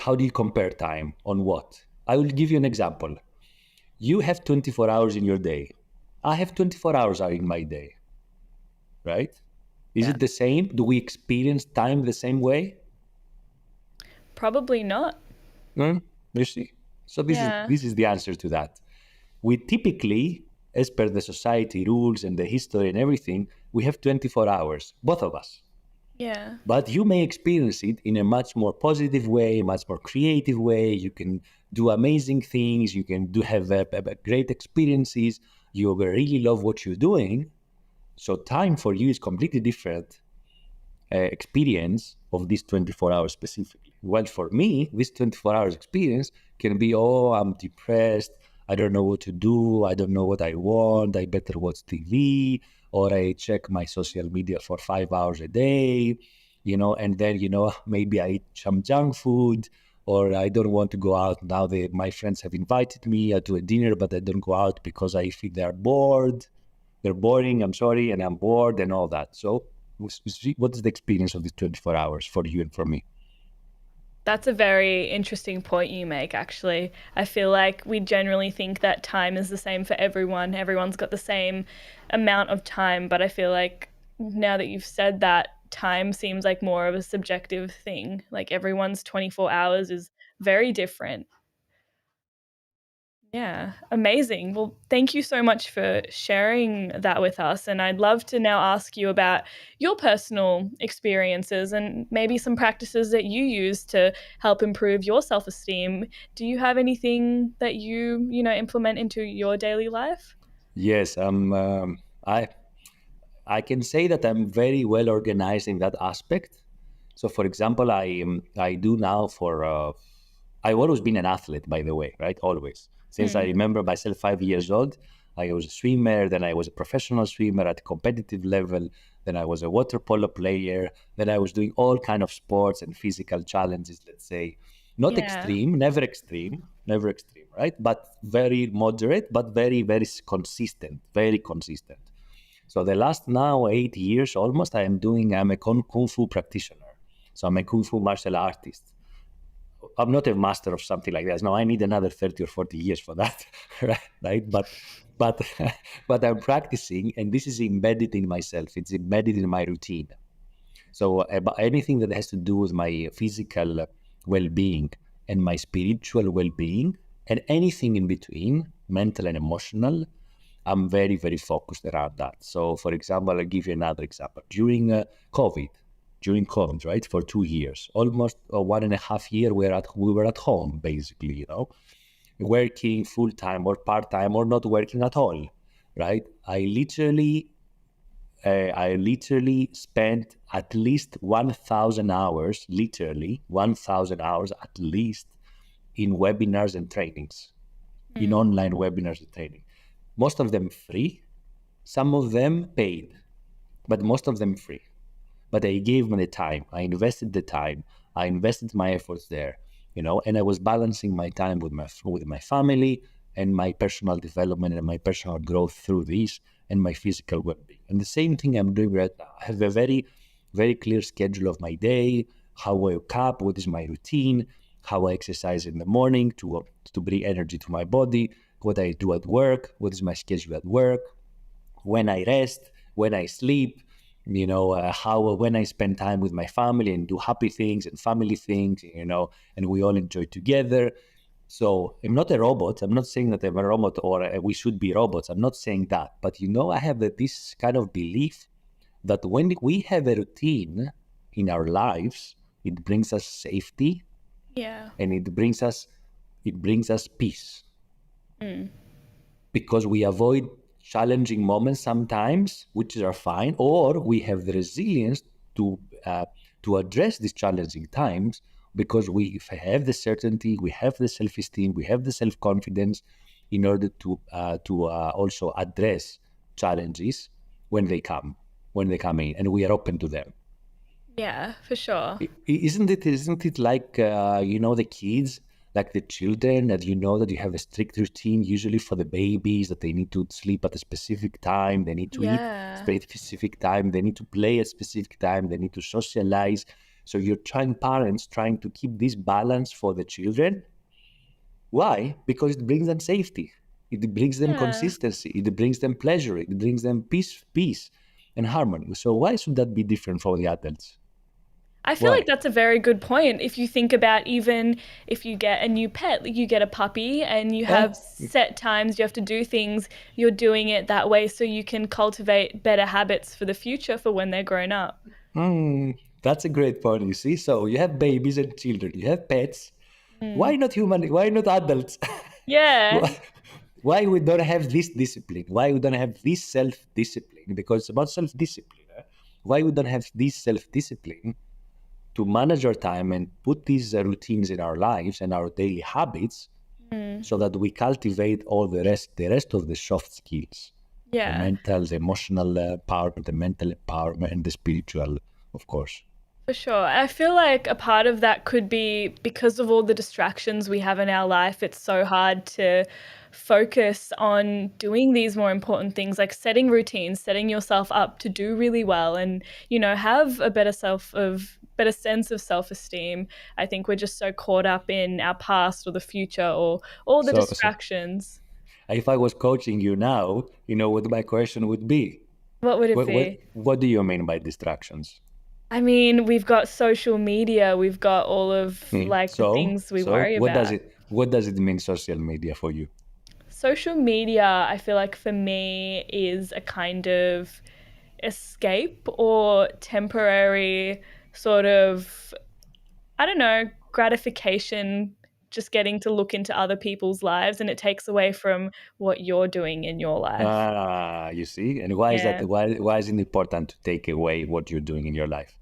How do you compare time on what? I will give you an example. You have 24 hours in your day. I have 24 hours in my day, right? Is Yeah. it the same? Do we experience time the same way? Probably not. Mm, you see. So Yeah. this is the answer to that. We typically, as per the society rules and the history and everything, we have 24 hours, both of us. Yeah. But you may experience it in a much more positive way, much more creative way. You can do amazing things. You can do have great experiences. You really love what you're doing. So time for you is completely different experience of this 24 hours specifically. Well, for me, this 24 hours experience can be, oh, I'm depressed. I don't know what to do. I don't know what I want. I better watch TV, or I check my social media for 5 hours a day, and then, maybe I eat some junk food, or I don't want to go out now. My friends have invited me to a dinner, but I don't go out because I feel they're bored. They're boring, I'm sorry, and I'm bored and all that. So what is the experience of these 24 hours for you and for me? That's a very interesting point you make, actually. I feel like we generally think that time is the same for everyone. Everyone's got the same amount of time, but I feel like now that you've said that, time seems like more of a subjective thing. Like everyone's 24 hours is very different. Yeah, amazing. Well, thank you so much for sharing that with us. And I'd love to now ask you about your personal experiences and maybe some practices that you use to help improve your self-esteem. Do you have anything that implement into your daily life? Yes, I I can say that I'm very well organized in that aspect. So, for example, I do now for I've always been an athlete, by the way, right? Always since I Mm, remember myself 5 years old. I was a swimmer, then I was a professional swimmer at a competitive level, then I was a water polo player, then I was doing all kind of sports and physical challenges. Let's say, not yeah. extreme, never extreme, right? But very moderate, but very consistent, very consistent. So the last now 8 years almost, I'm a kung fu practitioner. So I'm a kung fu martial artist. I'm not a master of something like that. No, I need another 30 or 40 years for that, right? But but I'm practicing, and this is embedded in myself. It's embedded in my routine. So about anything that has to do with my physical well-being and my spiritual well-being, and anything in between, mental and emotional, I'm very focused around that. So, for example, I'll give you another example. COVID, during COVID, right, for 2 years, almost 1.5 year, we were at home, basically, working full time or part time or not working at all, right? I literally spent at least 1,000 hours, literally 1,000 hours at least, in webinars and trainings, in Mm, online webinars and training. Most of them free, some of them paid, but most of them free. But I gave me the time. I invested the time. I invested my efforts there, and I was balancing my time with my family and my personal development and my personal growth through this and my physical well-being. And the same thing I'm doing right now. I have a very clear schedule of my day, how I wake up, what is my routine, how I exercise in the morning to bring energy to my body, what I do at work, what is my schedule at work, when I rest, when I sleep, how when I spend time with my family and do happy things and family things, and we all enjoy together. So I'm not a robot. I'm not saying that I'm a robot or we should be robots. I'm not saying that. But I have this kind of belief that when we have a routine in our lives, it brings us safety yeah. and it brings us peace, Mm, because we avoid challenging moments sometimes, which are fine, or we have the resilience to uh, to address these challenging times because we have the certainty, we have the self-esteem, we have the self-confidence in order to also address challenges when they come in, and we are open to them. yeah, for sure. Isn't it like the kids, like the children, that that you have a strict routine usually for the babies, that they need to sleep at a specific time, they need to eat Yeah. at a specific time, they need to play at a specific time, they need to socialize. So you're trying to keep this balance for the children. Why? Because it brings them safety, it brings them Yeah. consistency, it brings them pleasure, it brings them peace and harmony. So why should that be different for the adults? I feel like Why? that's a very good point. If you think about, even if you get a new pet, like you get a puppy and you Eh? have set times you have to do things, you're doing it that way so you can cultivate better habits for the future for when they're grown up. Hmm, that's a great point. You see, so you have babies and children, you have pets. Why Mm. not human? Why not adults? Yeah. why, why we don't have this discipline? Why we don't have this self-discipline? Because it's about self-discipline. Why we don't have this self-discipline to manage our time and put these routines in our lives and our daily habits, Mm. so that we cultivate all the rest of the soft skills, the Yeah. mental, the emotional empowerment, the mental empowerment, and the spiritual, of course. For sure. I feel like a part of that could be because of all the distractions we have in our life, it's so hard to focus on doing these more important things like setting routines, setting yourself up to do really well and, have a better sense of self-esteem. I think we're just so caught up in our past or the future or all the So distractions. if I was coaching you now, you know what my question would be? What would it What what be? what do you mean by distractions? I mean, we've got social media, we've got all of Hmm. like the So things we so worry what does about. it mean, social media, for you? Social media, I feel like for me, is a kind of escape or temporary sort of, I don't know, gratification, just getting to look into other people's lives and it takes away from what you're doing in your life. Ah, you see, and why is that? Yeah. Why is it important to take away what you're doing in your life,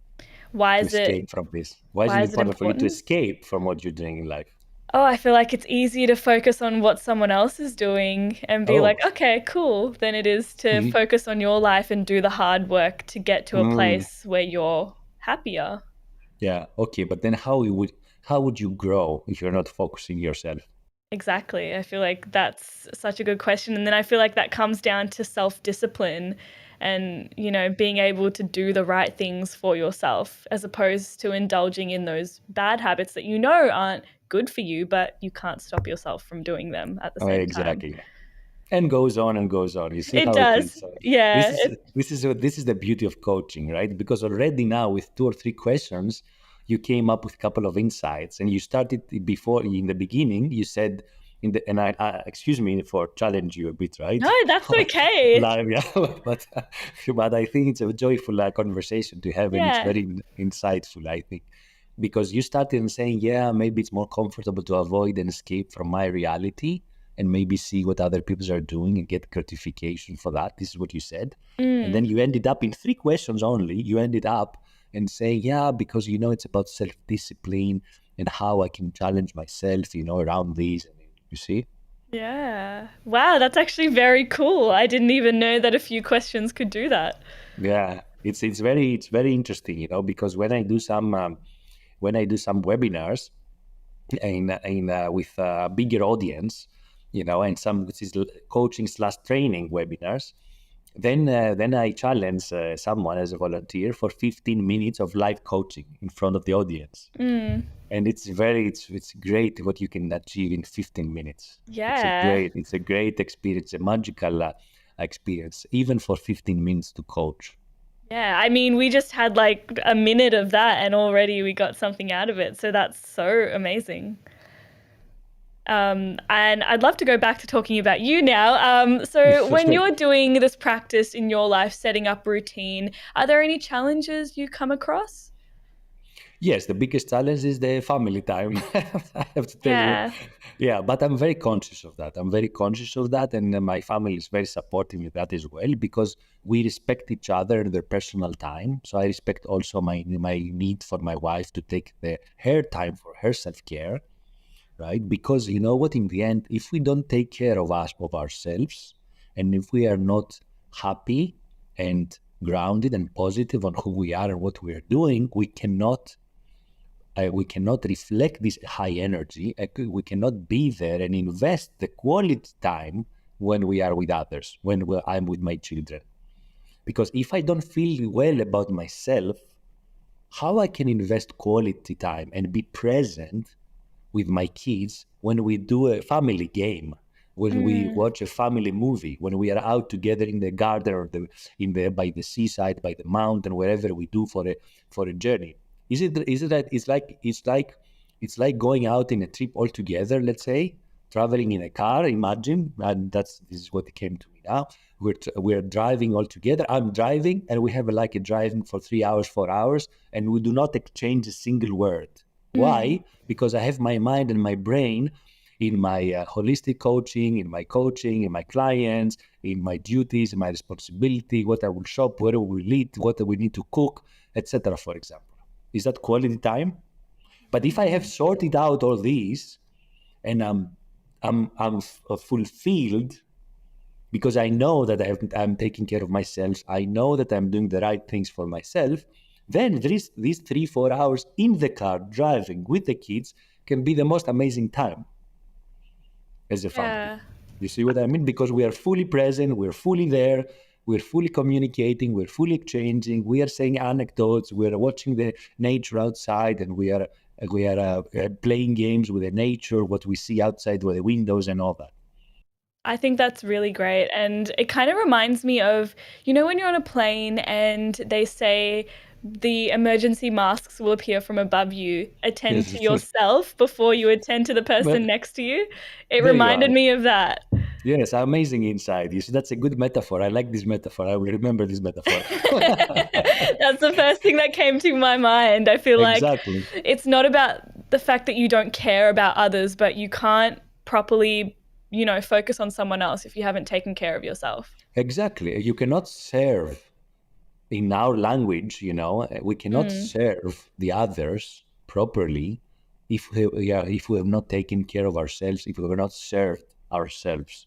Why to is it escape from this? Why is why it is it important for you to important? escape from what you're doing in life? Oh, I feel like it's easier to focus on what someone else is doing and be like, Oh, okay, cool, than it is to mhm. focus on your life and do the hard work to get to a Mm, place where you're happier. yeah, okay, but then how would you grow if you're not focusing yourself? Exactly. I feel like that's such a good question. And then I feel like that comes down to self discipline and, being able to do the right things for yourself as opposed to indulging in those bad habits that aren't good for you, but you can't stop yourself from doing them at the same time. Exactly. And goes on and goes on. You see It how it does. is. So Yeah. this is the beauty of coaching, right? Because already now with two or three questions, you came up with a couple of insights, and you started before in the beginning. You said in the and I excuse me for challenge you a bit, right? No, that's okay. Live, yeah, but I think it's a joyful conversation to have, and it's Yeah. very insightful. I think because you started in saying, yeah, maybe it's more comfortable to avoid and escape from my reality and maybe see what other people are doing and get gratification for that. This is what you said. And then Mm. you ended up in three questions only. You ended up and saying, yeah, because it's about self-discipline and how I can challenge myself, around these. You see? Yeah. Wow, that's actually very cool. I didn't even know that a few questions could do that. Yeah, it's very interesting, because when I do some webinars in with a bigger audience, and some which is coaching slash training webinars, then I challenge someone as a volunteer for 15 minutes of live coaching in front of the audience, Mm. and it's great what you can achieve in 15 minutes. Yeah. It's a great experience, a magical experience, even for 15 minutes to coach. Yeah. I mean, we just had like a minute of that and already we got something out of it. So that's so amazing. And I'd love to go back to talking about you now. So when you're doing this practice in your life, setting up routine, are there any challenges you come across? Yes, the biggest challenge is the family time. I have to tell you. Yeah. Yeah, but I'm very conscious of that. I'm very conscious of that. And my family is very supportive with that as well, because we respect each other and their personal time. So I respect also my need for my wife to take her time for her self care, right? Because you know what, in the end, if we don't take care of us, of ourselves, and if we are not happy and grounded and positive on who we are and what we are doing, we cannot reflect this high energy. We cannot be there and invest the quality time when we are with others, when I'm with my children. Because if I don't feel well about myself, how I can invest quality time and be present with my kids when we do a family game, when we Mm. watch a family movie, when we are out together in the garden or by the seaside, by the mountain, wherever we do for a journey. Is it that it's like going out in a trip all together, let's say, traveling in a car, imagine, and this is what came to me now. We're driving all together. I'm driving, and we have like a driving for 3 hours, 4 hours, and we do not exchange a single word. Why? Because I have my mind and my brain in my holistic coaching, in my clients, in my duties, in my responsibility, what I will shop, where we will eat, what we need to cook, etc. For example, is that quality time? But if I have sorted out all these, and I'm fulfilled because I know that I'm taking care of myself, I know that I'm doing the right things for myself, then these 3-4 hours in the car driving with the kids can be the most amazing time as a family. Yeah. You see what I mean? Because we are fully present, we're fully there, we're fully communicating, we're fully exchanging, we are saying anecdotes, we're watching the nature outside, and we are playing games with the nature, what we see outside with the windows and all that. I think that's really great. And it kind of reminds me of, when you're on a plane and they say the emergency masks will appear from above you, attend to Yes. yourself before you attend to the person But next to you. It there you reminded are. me of that. Yes, amazing insight. You see, that's a good metaphor. I like this metaphor. I will remember this metaphor. That's the first thing that came to my mind. I feel like Exactly. it's not about the fact that you don't care about others, but you can't properly, focus on someone else if you haven't taken care of yourself. Exactly. You cannot serve in our language, we cannot Mm. serve the others properly if we have not taken care of ourselves, if we have not served ourselves.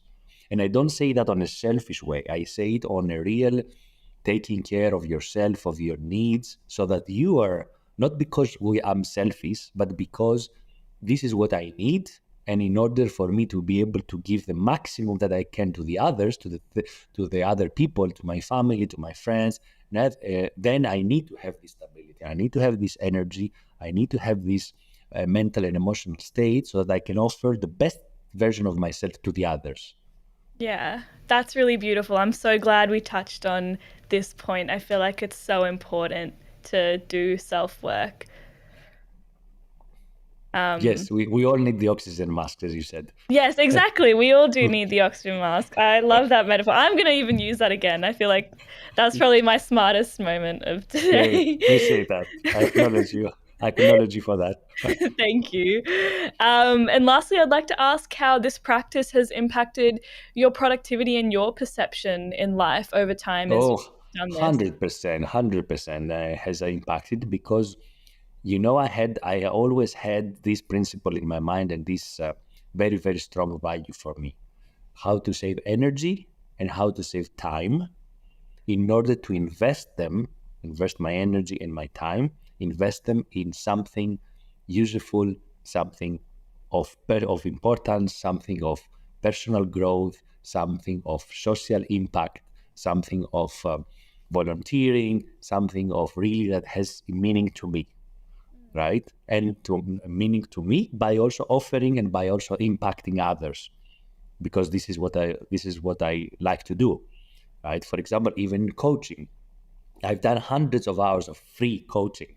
And I don't say that on a selfish way. I say it on a real taking care of yourself, of your needs, so that you are not because I'm selfish, but because this is what I need. And in order for me to be able to give the maximum that I can to the others, to the other people, to my family, to my friends, then I need to have this stability. I need to have this energy. I need to have this mental and emotional state so that I can offer the best version of myself to the others. Yeah, that's really beautiful. I'm so glad we touched on this point. I feel like it's so important to do self work. Yes, we all need the oxygen mask, as you said. Yes, exactly. We all do need the oxygen mask. I love that metaphor. I'm going to even use that again. I feel like that's probably my smartest moment of Great. today. Appreciate that. I acknowledge you. I acknowledge you for that. Thank you. And lastly, I'd like to ask how this practice has impacted your productivity and your perception in life over time as Oh, you've done this. 100%, 100% has impacted because, I always had this principle in my mind and this very, very strong value for me. How to save energy and how to save time in order to invest my energy and my time, invest them in something useful, something of importance, something of personal growth, something of social impact, something of volunteering, something of really that has meaning to me, right? And to meaning to me by also offering and by also impacting others, because this is what I like to do, right? For example, even coaching. I've done hundreds of hours of free coaching,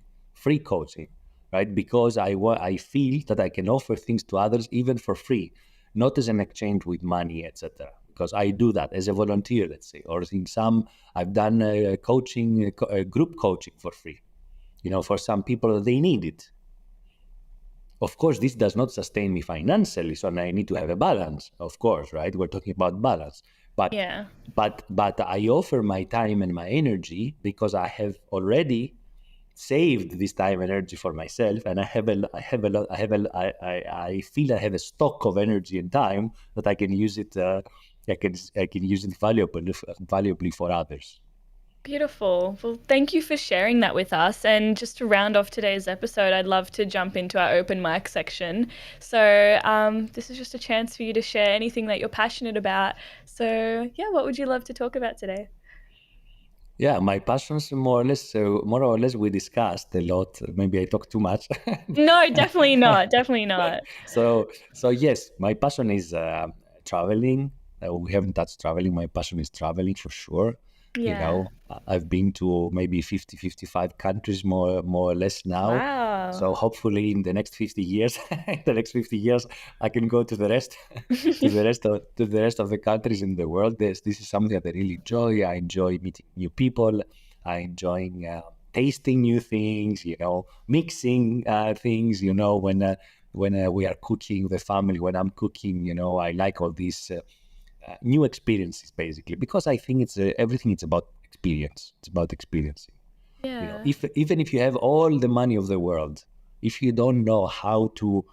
right? Because I feel that I can offer things to others even for free, not as an exchange with money, etc. Because I do that as a volunteer, let's say, or in some I've done coaching, group coaching for free. For some people they need it. Of course, this does not sustain me financially, so I need to have a balance. Of course, right? We're talking about balance, but Yeah. but I offer my time and my energy because I have already saved this time and energy for myself, and I feel I have a stock of energy and time that I can use it. I can use it valuably for others. Beautiful. Well, thank you for sharing that with us. And just to round off today's episode, I'd love to jump into our open mic section. So, this is just a chance for you to share anything that you're passionate about. So, yeah, what would you love to talk about today? Yeah, my passions more or less we discussed a lot. Maybe I talk too much. No, definitely not. Definitely not. So yes, my passion is traveling. We haven't touched traveling. My passion is traveling for sure. Yeah. I've been to maybe 50, 55 countries more or less now. Wow. So hopefully in the next 50 years, I can go to the rest, to the rest of the countries in the world. This is something that I really enjoy. I enjoy meeting new people. I enjoy tasting new things. Mixing things. When we are cooking with the family, when I'm cooking, I like all these new experiences basically, because I think it's everything. It's about experience. It's about experiencing. Yeah. If even if you have all the money of the world, if you don't know how to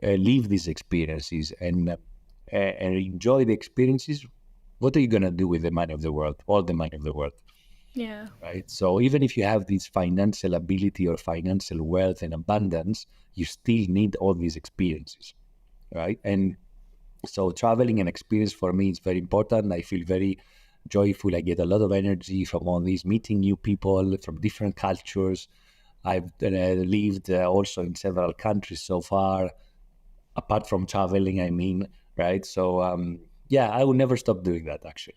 live these experiences and enjoy the experiences, what are you gonna do with the money of the world? All the money of the world, Yeah. right? So even if you have this financial ability or financial wealth and abundance, you still need all these experiences, right? And so traveling and experience for me is very important. I feel very joyful. I get a lot of energy from all these meeting new people from different cultures. I've lived also in several countries so far, apart from traveling, I mean, right? So yeah, I will never stop doing that actually.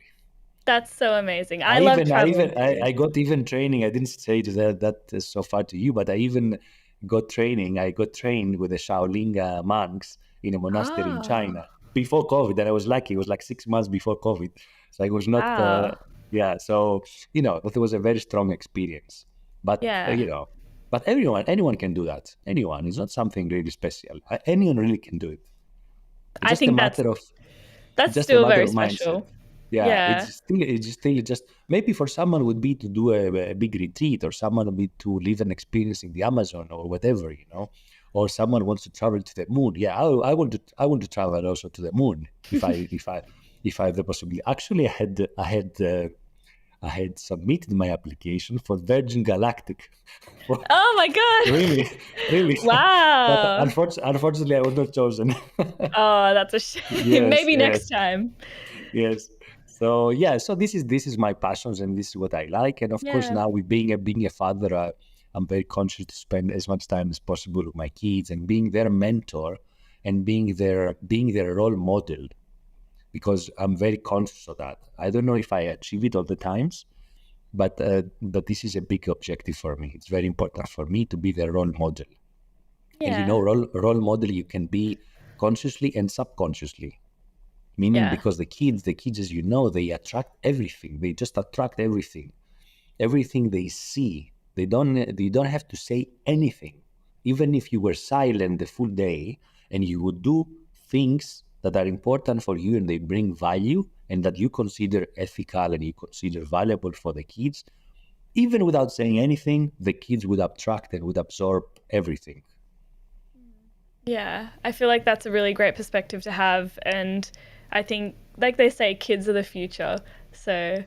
That's so amazing. I I love even, I traveling even, I, too. I got even training. I didn't say that so far to you, but I even got training. I got trained with the Shaolin monks in a monastery in Oh, China before COVID, and I was lucky. It was like 6 months before COVID, so I was not. wow. Yeah, so that was a very strong experience. But Yeah. but anyone can do that. Anyone. It's not something really special. Anyone really can do it. It's I just a think that's matter of that's it's just a still matter very of mindset. special. Yeah, Yeah. it's still just maybe for someone would be to do a big retreat, or someone would be to live an experience in the Amazon or whatever, or someone wants to travel to the moon. Yeah, I want to travel also to the moon if I have the possibility. Actually, I had submitted my application for Virgin Galactic. Oh my God. Really, really, but Wow. unfortunately, I was not chosen. Oh, that's a shame. Yes, Maybe yes. next time. Yes. So yeah, so this is my passions and this is what I like. And of course, Yeah. now with being a father, I'm very conscious to spend as much time as possible with my kids and being their mentor and being their role model, because I'm very conscious of that. I don't know if I achieve it all the times, but this is a big objective for me. It's very important for me to be their role model. And Yeah. role model you can be consciously and subconsciously. Meaning, Yeah. because the kids, as you know, they attract everything. They just attract everything they see. They don't have to say anything. Even if you were silent the full day and you would do things that are important for you and they bring value and that you consider ethical and you consider valuable for the kids, even without saying anything, the kids would attract and would absorb everything. Yeah. I feel like that's a really great perspective to have. And I think, like they say, kids are the future. So,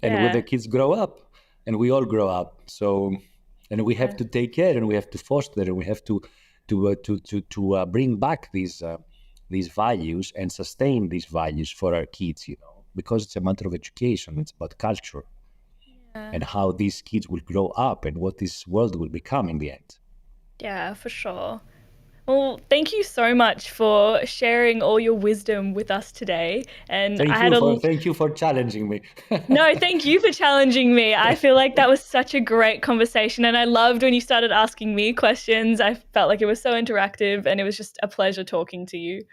And when the yeah. kids grow up, and we all grow up, so, and we have Yeah. to take care and we have to foster and we have to bring back these values and sustain these values for our kids, because it's a matter of education. It's about culture Yeah. and how these kids will grow up and what this world will become in the end. Yeah, for sure. Well, thank you so much for sharing all your wisdom with us today. And I Thank had you a for thank you for challenging me. no, thank you for challenging me. I feel like that was such a great conversation. And I loved when you started asking me questions. I felt like it was so interactive and it was just a pleasure talking to you.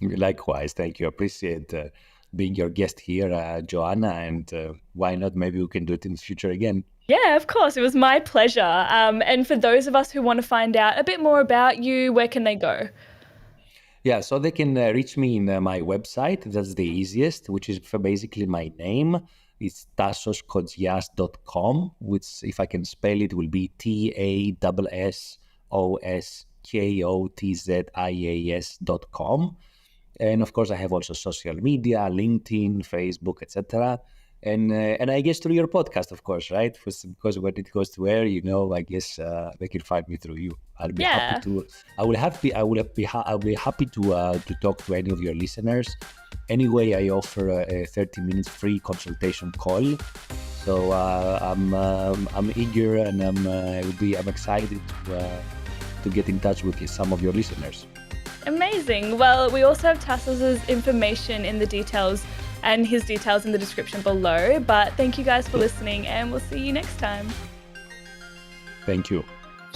Likewise, thank you. Appreciate being your guest here, Joanna, and why not? Maybe we can do it in the future again. Yeah, of course. It was my pleasure. And for those of us who want to find out a bit more about you, where can they go? Yeah, so they can reach me in my website. That's the easiest, which is for basically my name. It's tassoskotzias.com, which, if I can spell it, will be TASSOSKOTZIAS.com. And of course, I have also social media, LinkedIn, Facebook, etc. And I guess through your podcast, of course, right? Because when it goes to air, I guess they can find me through you. I'll be happy Yeah. to. I'll be happy to talk to any of your listeners. Anyway, I offer a 30 minutes free consultation call. So I'm eager and I'm excited to get in touch with some of your listeners. Amazing. Well, we also have Tassos's information in the details and his details in the description below. But thank you guys for listening, and we'll see you next time. Thank you.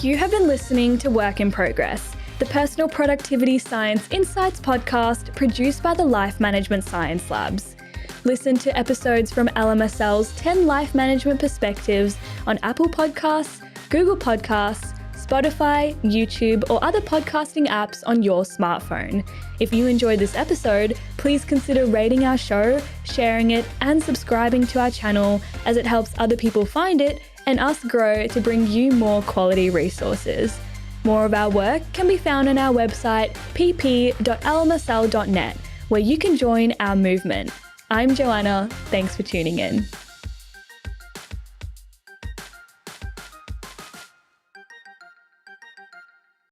You have been listening to Work in Progress, the Personal Productivity Science Insights podcast produced by the Life Management Science Labs. Listen to episodes from LMSL's 10 Life Management Perspectives on Apple Podcasts, Google Podcasts, Spotify, YouTube, or other podcasting apps on your smartphone. If you enjoyed this episode, please consider rating our show, sharing it, and subscribing to our channel, as it helps other people find it and us grow to bring you more quality resources. More of our work can be found on our website pp.lmsl.net, where you can join our movement. I'm Joanna. Thanks for tuning in.